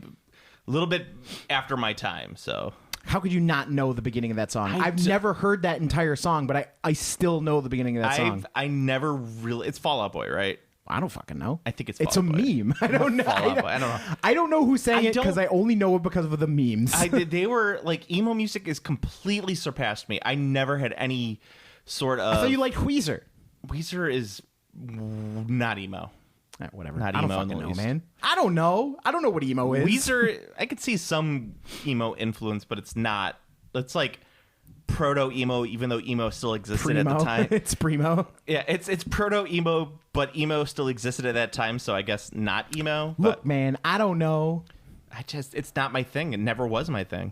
little bit after my time, so. How could you not know the beginning of that song? I've never heard that entire song, but I still know the beginning of that song. I never really. It's Fall Out Boy, right? I don't fucking know. I think it's a meme. I don't know. I don't know. I don't know who sang it because I only know it because of the memes. They were like emo music is completely surpassed me. I never had any sort of. I thought you liked Weezer. Weezer is not emo. Whatever. Not I don't emo fucking know, least. man. I don't know. I don't know what emo is. Weezer, I could see some emo influence, but it's not. It's like proto emo, even though emo still existed at the time. It's primo. Yeah, it's proto emo, but emo still existed at that time, so I guess not emo. Look, man, I don't know. It's not my thing. It never was my thing.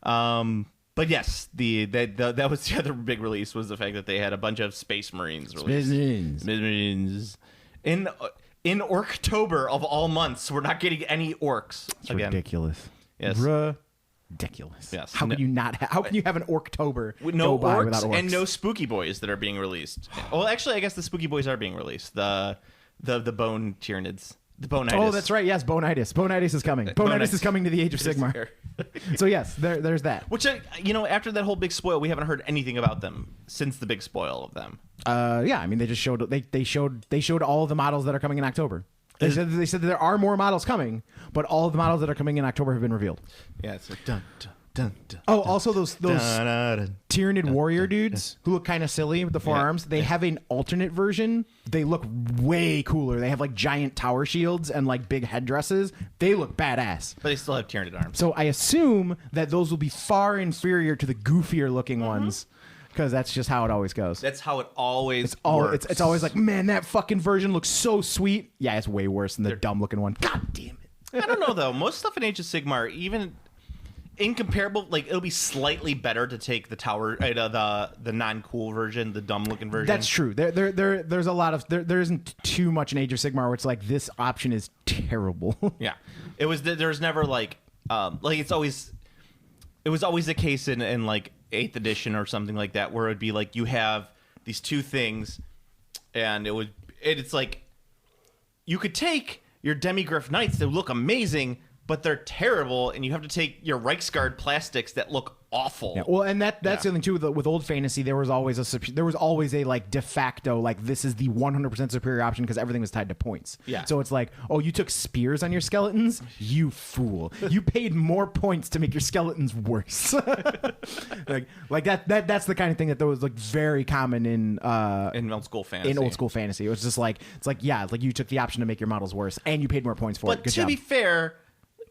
But yes, that was the other big release was the fact that they had a bunch of Space Marines released. Space Marines. In Orktober of all months, we're not getting any orcs. It's ridiculous. Yes. Ridiculous. Yes. How can you not? How can you have an Orktober no go by orcs without orcs and no Spooky Boys that are being released? Well, actually, I guess the Spooky Boys are being released. The Bone Tyranids. The Bonitis. Oh, that's right. Yes, Bonitis. Bonitis is coming. Bonitis is coming to the Age of Sigmar. So yes, there's that. Which after that whole big spoil, we haven't heard anything about them since the big spoil of them. Yeah, I mean they just showed they showed all of the models that are coming in October. They said that there are more models coming, but all of the models that are coming in October have been revealed. Yeah, it's like dun dun dun. dun oh, also those dun, Tyranid warrior dudes who look kind of silly with the forearms. They have an alternate version. They look way cooler. They have like giant tower shields and like big headdresses. They look badass. But they still have Tyranid arms. So I assume that those will be far inferior to the goofier looking ones. Because that's just how it always goes. That's how it always works. It's always like, man, that fucking version looks so sweet. Yeah, it's way worse than the dumb looking one. God damn it. I don't know, though. Most stuff in Age of Sigmar, even incomparable, like, it'll be slightly better to take the tower, the non-cool version, the dumb-looking version. That's true. There's a lot of... There isn't too much in Age of Sigmar where it's like, this option is terrible. Yeah. There's never, like it's always... It was always the case in like 8th edition or something like that, where it would be like you have these two things, and it's like you could take your Demigryph Knights that look amazing, but they're terrible, and you have to take your Reiksguard plastics that look awful. Yeah, well, and that's the thing too with old fantasy. There was always a like de facto like this is the 100% superior option because everything was tied to points. Yeah. So it's like, oh, you took spears on your skeletons, you fool! You paid more points to make your skeletons worse. like that's the kind of thing that was like very common in old school fantasy. In old school fantasy, it was just like like you took the option to make your models worse and you paid more points for it. But Good to job. be fair,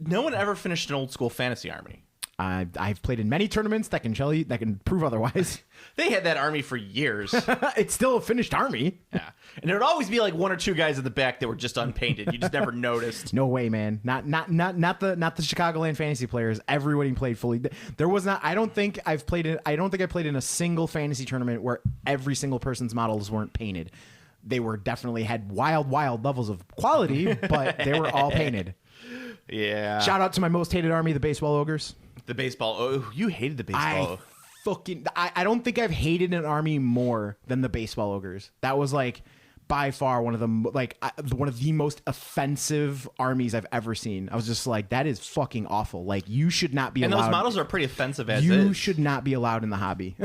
no one ever finished an old school fantasy army. I've played in many tournaments that can prove otherwise. They had that army for years. It's still a finished army. Yeah, and there would always be like one or two guys at the back that were just unpainted. You just never noticed. No way, man. Not the Chicagoland fantasy players. Everybody played fully. There was not. I don't think I played in a single fantasy tournament where every single person's models weren't painted. They were definitely had wild levels of quality, but they were all painted. Yeah. Shout out to my most hated army, the baseball ogres. The baseball. Oh, you hated the baseball. I don't think I've hated an army more than the baseball ogres. That was like by far one of the most offensive armies I've ever seen. I was just like, that is fucking awful. Like, you should not be allowed. And those models are pretty offensive as you is. should not be allowed in the hobby.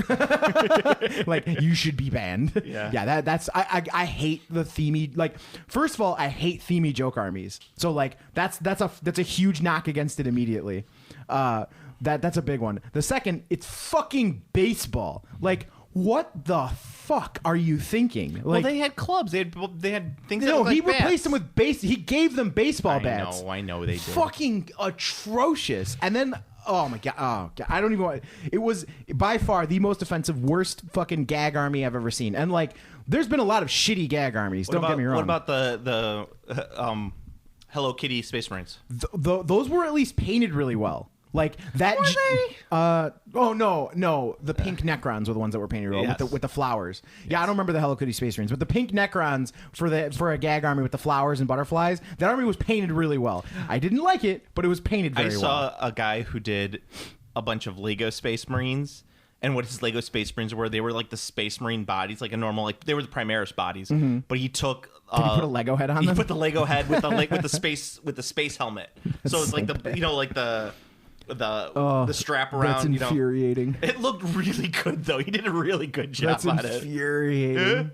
Like, you should be banned. Yeah. That's I hate the themey. Like, first of all, I hate themey joke armies. So like that's a huge knock against it immediately. That's a big one. The second, it's fucking baseball. Like, what the fuck are you thinking? Like, well, they had clubs. They had things. No, that he like replaced them with base. He gave them baseball bats. bats. I know they did. Fucking atrocious. And then, oh my god, I don't even want. It was by far the most offensive, worst fucking gag army I've ever seen. And like, there's been a lot of shitty gag armies. Don't get me wrong. What about the Hello Kitty Space Marines? Those were at least painted really well. Like that. Were they? Oh no. The pink Necrons were the ones that were painted well with the flowers. Yes. Yeah, I don't remember the Hello Kitty Space Marines, but the pink Necrons for a gag army with the flowers and butterflies. That army was painted really well. I didn't like it, but it was painted very well. I saw a guy who did a bunch of Lego Space Marines. And what his Lego Space Marines were, they were like the Space Marine bodies, like a normal, like they were the Primaris bodies. Mm-hmm. But he took. Did he put a Lego head on them? He put the Lego head with the space helmet. So it's like the strap around. That's infuriating. It looked really good though. He did a really good job on it. That's infuriating.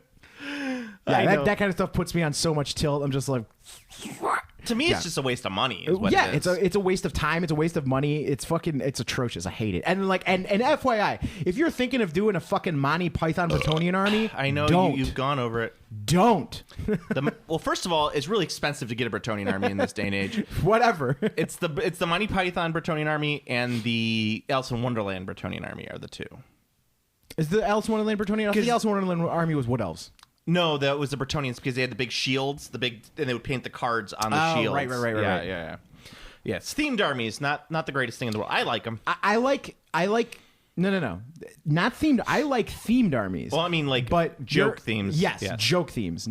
Yeah, that kind of stuff puts me on so much tilt. I'm just like, to me, it's just a waste of money. Is what it is. It's a waste of time. It's a waste of money. It's atrocious. I hate it. And like, and FYI, if you're thinking of doing a fucking Monty Python Bretonian army, I know you've gone over it. Don't. Well, first of all, it's really expensive to get a Bretonian army in this day and age. Whatever. It's the Monty Python Bretonian army and the Alice in Wonderland Bretonian army are the two. Is the Alice in Wonderland Bretonian? I think the Alice in Wonderland army was Wood Elves. No, that was the Bretonians because they had the big shields, and they would paint the cards on the shields. Right. Yeah. It's themed armies, not the greatest thing in the world. I like them. I like. No. Not themed. I like themed armies. Well, I mean, but joke themes. Yes, joke themes.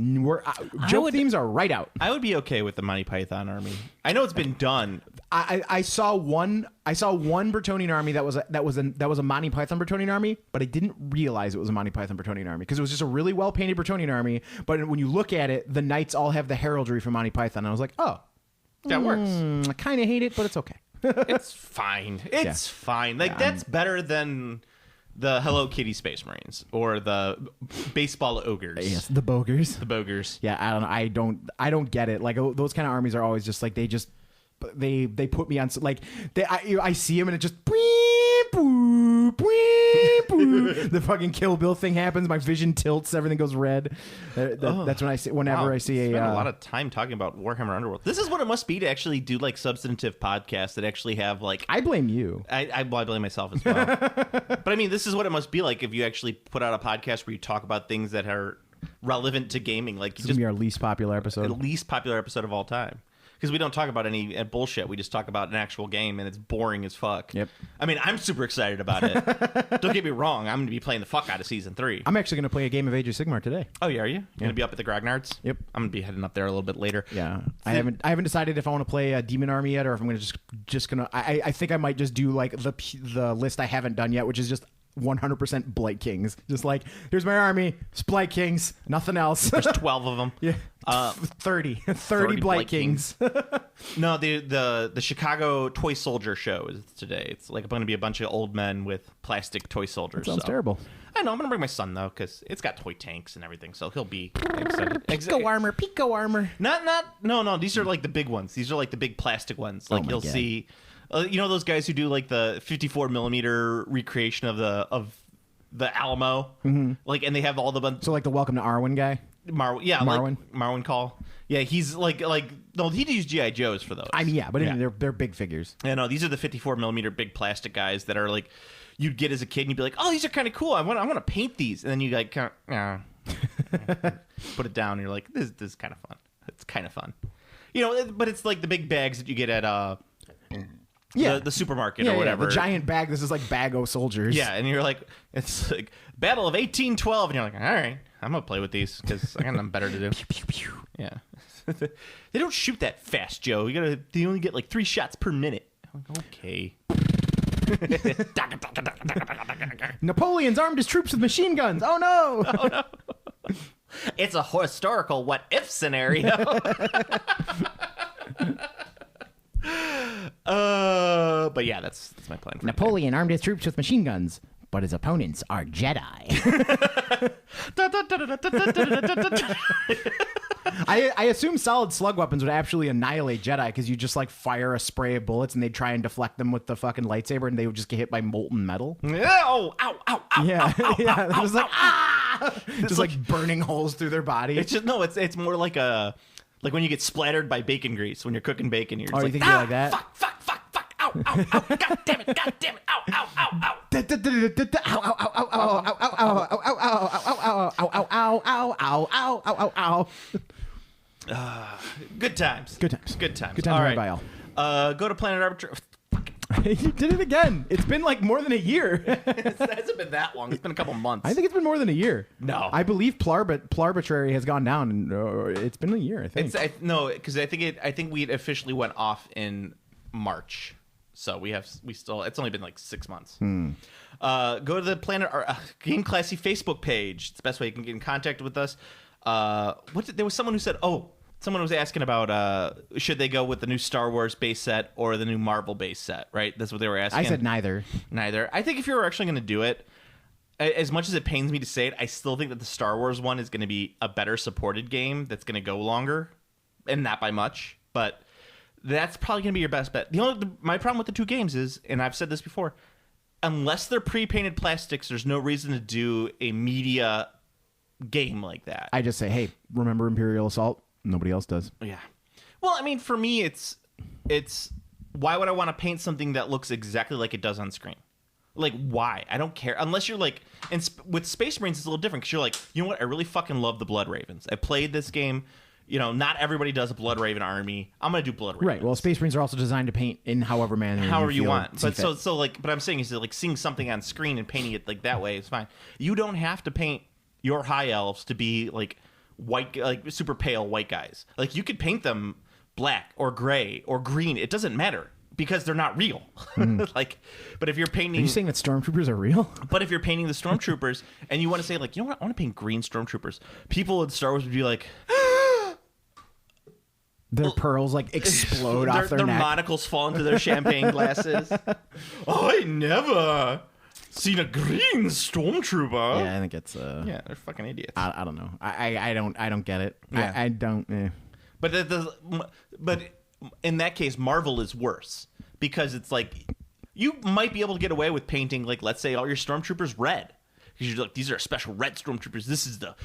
Joke themes are right out. I would be okay with the Monty Python army. I know it's been done. I saw one Bretonian army that was a Monty Python Bretonian army, but I didn't realize it was a Monty Python Bretonian army because it was just a really well painted Bretonian army. But when you look at it, the knights all have the heraldry from Monty Python. And I was like, oh, that works. I kind of hate it, but it's okay. It's fine. It's fine. Like that's better than the Hello Kitty Space Marines or the baseball ogres. Yes, the bogers. The bogers. Yeah, I don't get it. Like those kind of armies are always just like they put me on like I see them and it just the fucking Kill Bill thing happens. My vision tilts. Everything goes red. That's when I see. Whenever I see spent a lot of time talking about Warhammer Underworld. This is what it must be to actually do like substantive podcasts that actually have like. I blame you. I blame myself as well. But I mean, this is what it must be like if you actually put out a podcast where you talk about things that are relevant to gaming. Like this is our least popular episode. The least popular episode of all time. Because we don't talk about any bullshit. We just talk about an actual game, and it's boring as fuck. Yep. I mean, I'm super excited about it. Don't get me wrong. I'm going to be playing the fuck out of Season 3. I'm actually going to play a game of Age of Sigmar today. Oh, yeah, are you? You're going to be up at the Grognards? Yep. I'm going to be heading up there a little bit later. Yeah. I haven't decided if I want to play a Demon Army yet, or if I'm going to just going to... I think I might just do, like, the list I haven't done yet, which is just 100% Blight Kings. Just like, here's my army, it's Blight Kings, nothing else. There's 12 of them. Yeah. 30 Blight Kings. No, the Chicago Toy Soldier show is today. It's like going to be a bunch of old men with plastic toy soldiers. That sounds terrible. I know. I'm going to bring my son, though, because it's got toy tanks and everything, so he'll be excited. Pico armor. No, these are like the big ones. These are like the big plastic ones. Like you'll see... you know those guys who do like the 54 millimeter recreation of the Alamo, mm-hmm. like, and they have all the so like the Welcome to Arwen guy. Marwin. like Marwin Call. Yeah, he's like no, he'd use GI Joes for those. I mean, yeah, but they're big figures. Yeah, no, these are the 54 millimeter big plastic guys that are like you'd get as a kid and you'd be like, oh, these are kind of cool. I want to paint these, and then you like put it down and you're like, this is kind of fun. It's kind of fun, but it's like the big bags that you get at the supermarket or whatever. The giant bag. This is like Bag-O soldiers. Yeah, and you're like, it's like Battle of 1812, and you're like, all right, I'm gonna play with these because I got nothing better to do. Yeah, they don't shoot that fast, Joe. You only get like 3 shots per minute. I'm like, okay. Napoleon's armed his troops with machine guns. Oh no! Oh no! It's a historical what if scenario. But yeah, that's my plan. For Napoleon armed his troops with machine guns, but his opponents are Jedi. I assume solid slug weapons would actually annihilate Jedi because you just like fire a spray of bullets and they'd try and deflect them with the fucking lightsaber and they would just get hit by molten metal. Oh, ow, ow, ow, yeah, ow, yeah. Ow, It was ow, like ah, just like burning holes through their body. It's just it's more like like when you get splattered by bacon grease when you're cooking bacon. You're just you think you're like that? Fuck, ow, ow, ow, god damn it, ow, ow, ow, ow. Good times. All right, Go to Planet Arbitrary. You did it again. It's been like more than a year. It hasn't been that long. It's been a couple months. I think it's been more than a year. No. I believe Plarbitrary has gone down, and it's been a year, I think. No, because I think we officially went off in March. So it's only been like 6 months. Go to the Planet Game Classy Facebook page. It's the best way you can get in contact with us. There was someone who said, someone was asking about should they go with the new Star Wars base set or the new Marvel base set, right? That's what they were asking. I said neither. I think if you're actually going to do it, as much as it pains me to say it, I still think that the Star Wars one is going to be a better supported game that's going to go longer, and not by much, but that's probably going to be your best bet. My problem with the two games is, and I've said this before, unless they're pre-painted plastics, there's no reason to do a media game like that. I just say, hey, remember Imperial Assault? Nobody else does. Yeah. Well, I mean, for me, it's why would I want to paint something that looks exactly like it does on screen? Like, why? I don't care. Unless you're like, and with Space Marines, it's a little different because you're like, you know what? I really fucking love the Blood Ravens. I played this game. Not everybody does a Blood Raven army. I'm gonna do Blood Ravens. Right. Well, Space Marines are also designed to paint in however you want. But but I'm saying is that like seeing something on screen and painting it like that way is fine. You don't have to paint your high elves to be like white, like super pale white guys. Like you could paint them black or gray or green. It doesn't matter because they're not real. But if you're painting, are you saying that stormtroopers are real? But if you're painting the stormtroopers and you want to say like, you know what, I want to paint green stormtroopers. People in Star Wars would be like. Their pearls like explode off their neck. Their monocles fall into their champagne glasses. I never seen a green stormtrooper. Yeah, I think it's yeah, they're fucking idiots. I don't know. I don't get it. Yeah. I don't. But in that case, Marvel is worse because it's like you might be able to get away with painting like, let's say, all your stormtroopers red because you're like, these are special red stormtroopers. This is the.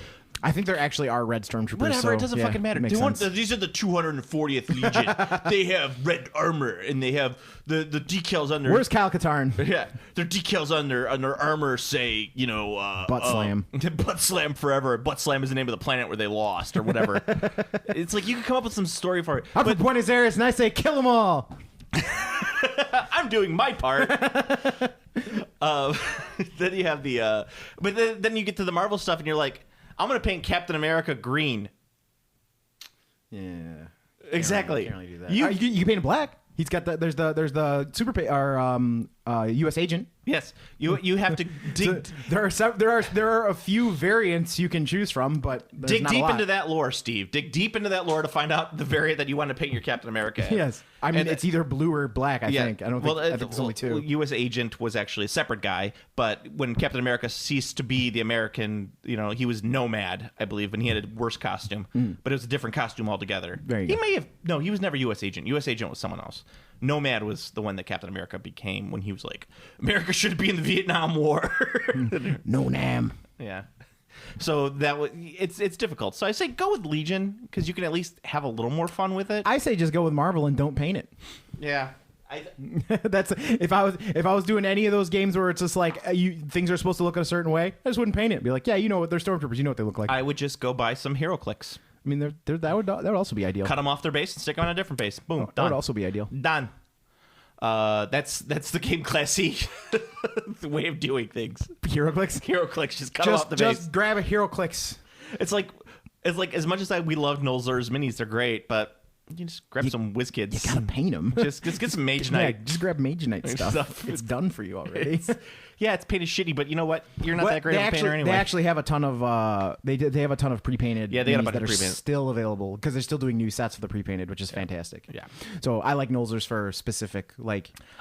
I think there actually are red stormtroopers. Whatever, it doesn't fucking matter. These are the 240th Legion. They have red armor and they have the decals on their. Where's Cal Katarn? Yeah, their decals on their armor say, butt slam. Butt slam forever. Butt slam is the name of the planet where they lost or whatever. It's like you can come up with some story for it. I'm from Buenos Aires and I say kill them all. I'm doing my part. Then you have the, but then you get to the Marvel stuff and you're like. I'm going to paint Captain America green. Yeah. Exactly. You can't really do that. You can paint him black. He's got the there's the super U.S. agent. Yes, you have to dig. So there are a few variants you can choose from, but dig deep into that lore, Steve. Dig deep into that lore to find out the variant that you want to paint your Captain America in. Yes, I mean it's either blue or black. I think. I think it's only two. U.S. agent was actually a separate guy, but when Captain America ceased to be the American, he was Nomad, I believe, and he had a worse costume, but it was a different costume altogether. He was never U.S. agent. U.S. agent was someone else. Nomad was the one that Captain America became when he was like, America should be in the Vietnam War. No Nam. Yeah. So it's difficult. So I say go with Legion because you can at least have a little more fun with it. I say just go with Marvel and don't paint it. Yeah. That's if I was doing any of those games where it's just like things are supposed to look a certain way, I just wouldn't paint it. Be like, yeah, you know what, they're stormtroopers, you know what they look like. I would just go buy some hero clicks. I mean, that would also be ideal. Cut them off their base and stick them on a different base. Boom, That done. would also be ideal. Done. That's the game classy the way of doing things. Hero clicks. Hero clicks, just cut them off the base. Just grab a hero clicks. It's like as much as we love Nolzur's minis, they're great, but you just grab some WizKids. You gotta paint them. Just get some Mage Knight. Yeah, just grab Mage Knight stuff. It's done for you already. It's painted shitty, but you know what? You're not that great of a painter anyway. They actually have a ton of they have a ton of pre-painted. Yeah, they got a bunch that of are pre-painted. still available because they're still doing new sets of the pre-painted, which is fantastic. Yeah. So I like Nolzur's for specific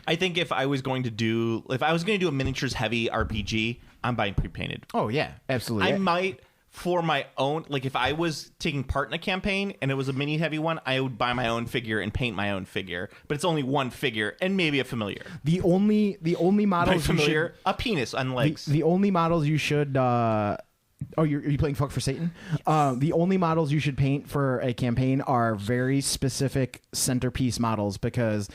I think if I was going to do a miniatures heavy RPG, I'm buying pre-painted. Oh yeah, absolutely. I might for my own, like if I was taking part in a campaign and it was a mini heavy one, I would buy my own figure and paint my own figure. But it's only one figure and maybe a familiar. The only models familiar, a penis on legs. The only models you should. Are you playing Fuck for Satan? Yes. The only models you should paint for a campaign are very specific centerpiece models because,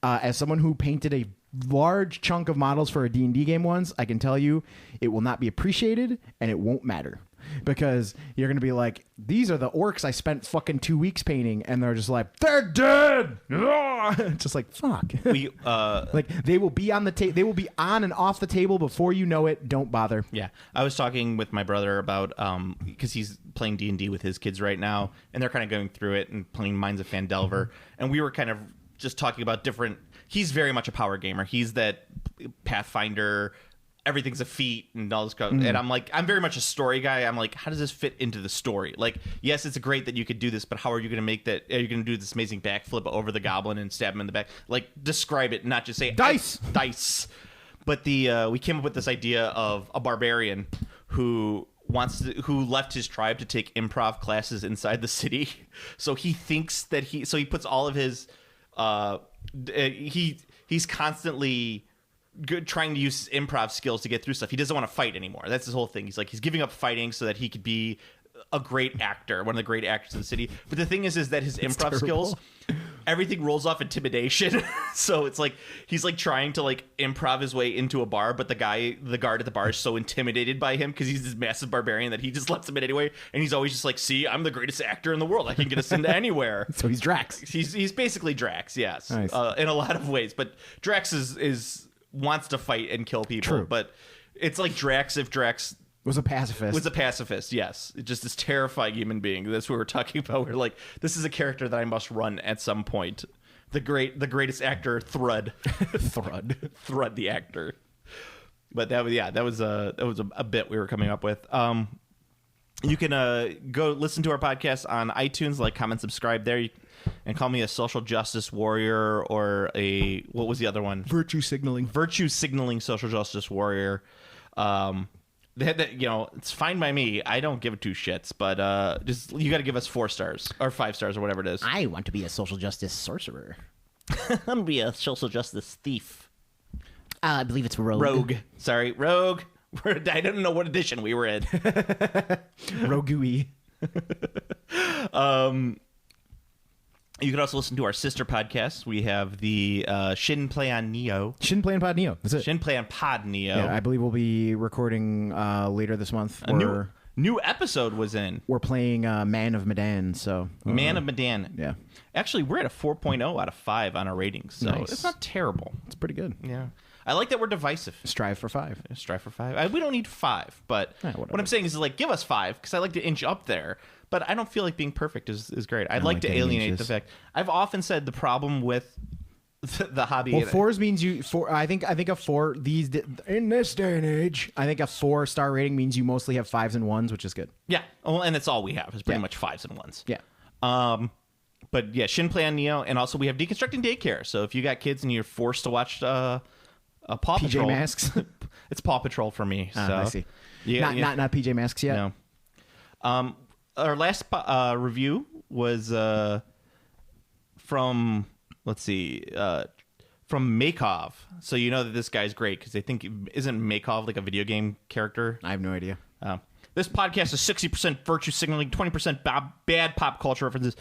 as someone who painted a large chunk of models for a D&D game once, I can tell you it will not be appreciated and it won't matter. Because you're going to be like, these are the orcs I spent fucking 2 weeks painting, and they're just like, they're dead. Just like, fuck. Like they will be on the they will be on and off the table before you know it. Don't bother. Yeah, I was talking with my brother about because he's playing D&D with his kids right now, and they're kind of going through it and playing Minds of Phandelver, and we were kind of just talking about different. He's very much a power gamer. He's that Pathfinder. Everything's a feat and all this stuff. And I'm like, I'm very much a story guy. I'm like, how does this fit into the story? Like, yes, it's great that you could do this, but how are you going to make that? Are you going to do this amazing backflip over the goblin and stab him in the back? Like, describe it, not just say dice. But we came up with this idea of a barbarian who left his tribe to take improv classes inside the city. So he thinks that he puts all of his he's constantly trying to use his improv skills to get through stuff. He doesn't want to fight anymore. That's his whole thing. He's giving up fighting so that he could be a great actor, one of the great actors of the city. But the thing is that his improv skills, everything rolls off intimidation. So it's like he's like trying to like improv his way into a bar, but the guard at the bar is so intimidated by him because he's this massive barbarian that he just lets him in anyway. And he's always just like, see, I'm the greatest actor in the world. I can get us into anywhere. So he's Drax. He's basically Drax, yes. Nice. In a lot of ways. But Drax is wants to fight and kill people. True. But it's like Drax if Drax was a pacifist. Yes. Just this terrifying human being. That's what we're talking about. We're like, this is a character that I must run at some point. The greatest actor, Thrud. Thrud the actor. But that was a bit we were coming up with. You can go listen to our podcast on iTunes, like, comment, subscribe there, and call me a social justice warrior or what was the other one? Virtue signaling social justice warrior. It's fine by me. I don't give two shits, but just you got to give us 4 stars or 5 stars or whatever it is. I want to be a social justice sorcerer. I'm gonna be a social justice thief. I believe it's rogue. Rogue. I don't know what edition we were in. Rogue-y. You can also listen to our sister podcast. We have the Shin Play on Neo. Shin Play on Pod Neo. That's it. Shin Play on Pod Neo. Yeah, I believe we'll be recording later this month. A new episode was in. We're playing Man of Medan. So Man of Medan. Yeah. Actually, we're at a 4.0 out of 5 on our ratings, so nice. It's not terrible. It's pretty good. Yeah. I like that we're divisive. Strive for 5. Strive for 5. We don't need 5, but what I'm saying is like, give us 5, because I like to inch up there. But I don't feel like being perfect is great. I'd like to alienate the fact. I've often said the problem with the hobby. Well, 4s means I think a 4 in this day and age. I think a 4-star rating means you mostly have 5s and 1s, which is good. Yeah. Well, and that's all we have is pretty much 5s and 1s. Yeah. But yeah, Shin Play on Neo, and also we have Deconstructing Daycare. So if you got kids and you're forced to watch a Paw Patrol, PJ Masks. It's Paw Patrol for me. So I see. Yeah, not PJ Masks yet. No. Our last review was from, let's see, from Makov. So you know that this guy's great because they think, isn't Makov like a video game character? I have no idea. This podcast is 60% virtue signaling, 20% bad pop culture references.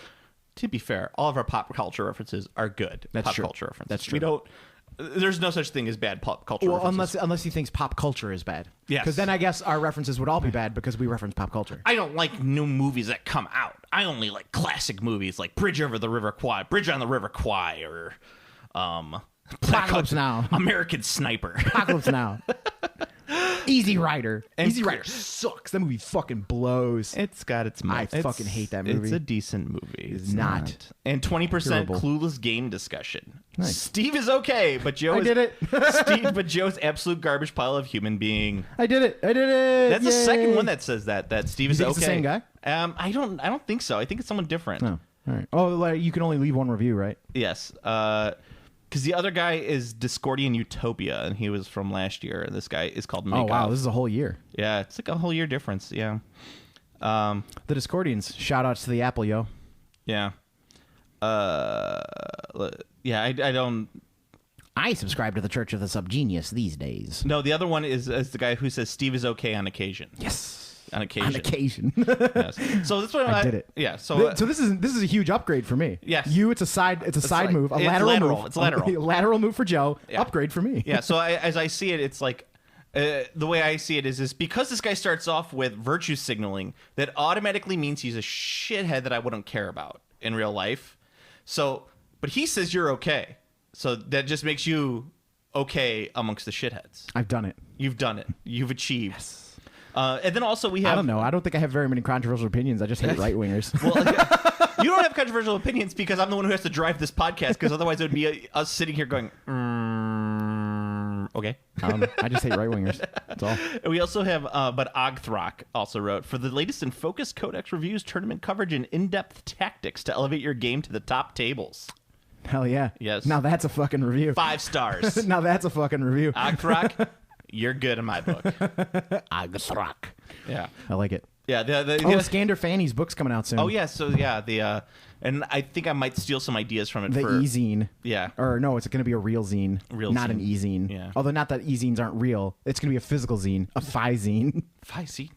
To be fair, all of our pop culture references are good. That's pop true. culture references. That's true. We don't. There's no such thing as bad pop culture references. unless he thinks pop culture is bad. Yes. Because then I guess our references would all be bad because we reference pop culture. I don't like new movies that come out. I only like classic movies like Bridge on the River Kwai, or Apocalypse Now. American Sniper. Apocalypse Now. Easy Rider. And Easy Rider sucks. That movie fucking blows. It's got its I fucking hate that movie. It's a decent movie. It's not. And 20% Terrible. clueless game discussion. Nice. Steve is okay, but Joe I is did it. but Joe's absolute garbage pile of human being. I did it. That's the second Yay. one that says that Steve is think okay. it's the same guy? I don't think so. I think it's someone different. Oh, all right. Oh, like, you can only leave one review, right? Yes. Because the other guy is Discordian Utopia, and he was from last year, and this guy is called Make Oh, wow. Off. This is a whole year. Yeah, it's like a whole year difference. Yeah. The Discordians. Shout outs to the Apple, yo. Yeah. Yeah, I don't... I subscribe to the Church of the Subgenius these days. No, the other one is the guy who says Steve is okay on occasion. Yes. On occasion. On occasion. Yes. So this one I did it. Yeah. So So this is a huge upgrade for me. Yes. It's a side move, a it's lateral move. It's lateral. Lateral move for Joe. Yeah. Upgrade for me. Yeah. So as I see it, it's like the way I see it is because this guy starts off with virtue signaling, that automatically means he's a shithead that I wouldn't care about in real life. So, but he says you're okay. So that just makes you okay amongst the shitheads. I've done it. You've done it. You've achieved. Yes. And then also we have... I don't know. I don't think I have very many controversial opinions. I just hate right-wingers. Well, you don't have controversial opinions because I'm the one who has to drive this podcast, because otherwise it would be us sitting here going, okay. I just hate right-wingers. That's all. And we also have, but Ogthrock also wrote, for the latest in Focus Codex reviews, tournament coverage, and in-depth tactics to elevate your game to the top tables. Hell yeah. Yes. Now that's a fucking review. 5 stars. Now that's a fucking review. Ogthrock, you're good in my book. Ogthrock. Yeah. I like it. Yeah. Skander Fanny's book's coming out soon. Oh, yeah. So, yeah, and I think I might steal some ideas from it. The e-zine. Yeah. Or no, it's going to be a real zine. Not an e-zine. Yeah. Although not that e-zines aren't real. It's going to be a physical zine. A phi-zine. Phi-zine?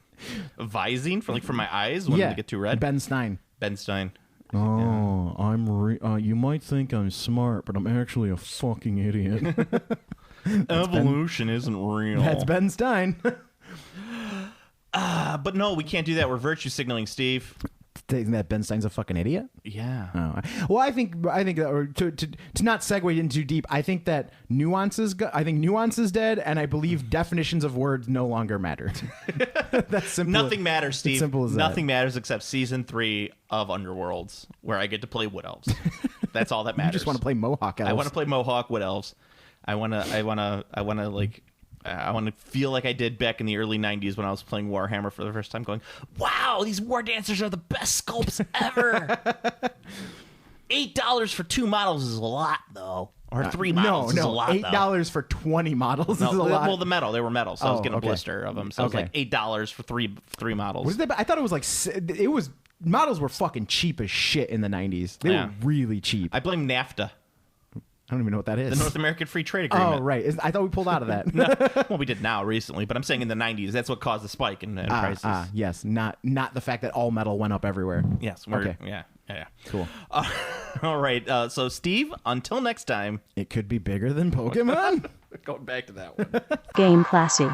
A Visine for my eyes when they get too red? Ben Stein. Ben Stein. Oh, you might think I'm smart, but I'm actually a fucking idiot. Evolution isn't real. That's Ben Stein. But no, we can't do that. We're virtue signaling, Steve. Thinking that Ben Stein's a fucking idiot? Yeah. Oh. Well, I think that, or to not segue in too deep, I think that nuance is dead, and I believe definitions of words no longer matter. That's simple. Nothing matters, Steve. It's simple as Nothing matters except season 3 of Underworlds, where I get to play Wood Elves. That's all that matters. You just want to play Mohawk Elves. I want to play Mohawk Wood Elves. I want to feel like I did back in the early 90s when I was playing Warhammer for the first time, going, wow, these war dancers are the best sculpts ever. $8 for 2 models is a lot, though. Or 3 models is a lot, $8 for 20 models is a lot. Well, they were metal, so I was getting okay. a blister of them. So it was like $8 for three models. Was that? I thought it was like models were fucking cheap as shit in the 90s. They were really cheap. I blame NAFTA. I don't even know what that is. The North American Free Trade Agreement. Oh, right. I thought we pulled out of that. No. Well, we did now recently, but I'm saying in the 90s, that's what caused the spike in prices. Yes. Not the fact that all metal went up everywhere. Yes. Okay. Yeah. Cool. All right. So, Steve, until next time. It could be bigger than Pokemon. Going back to that one. Game Classy.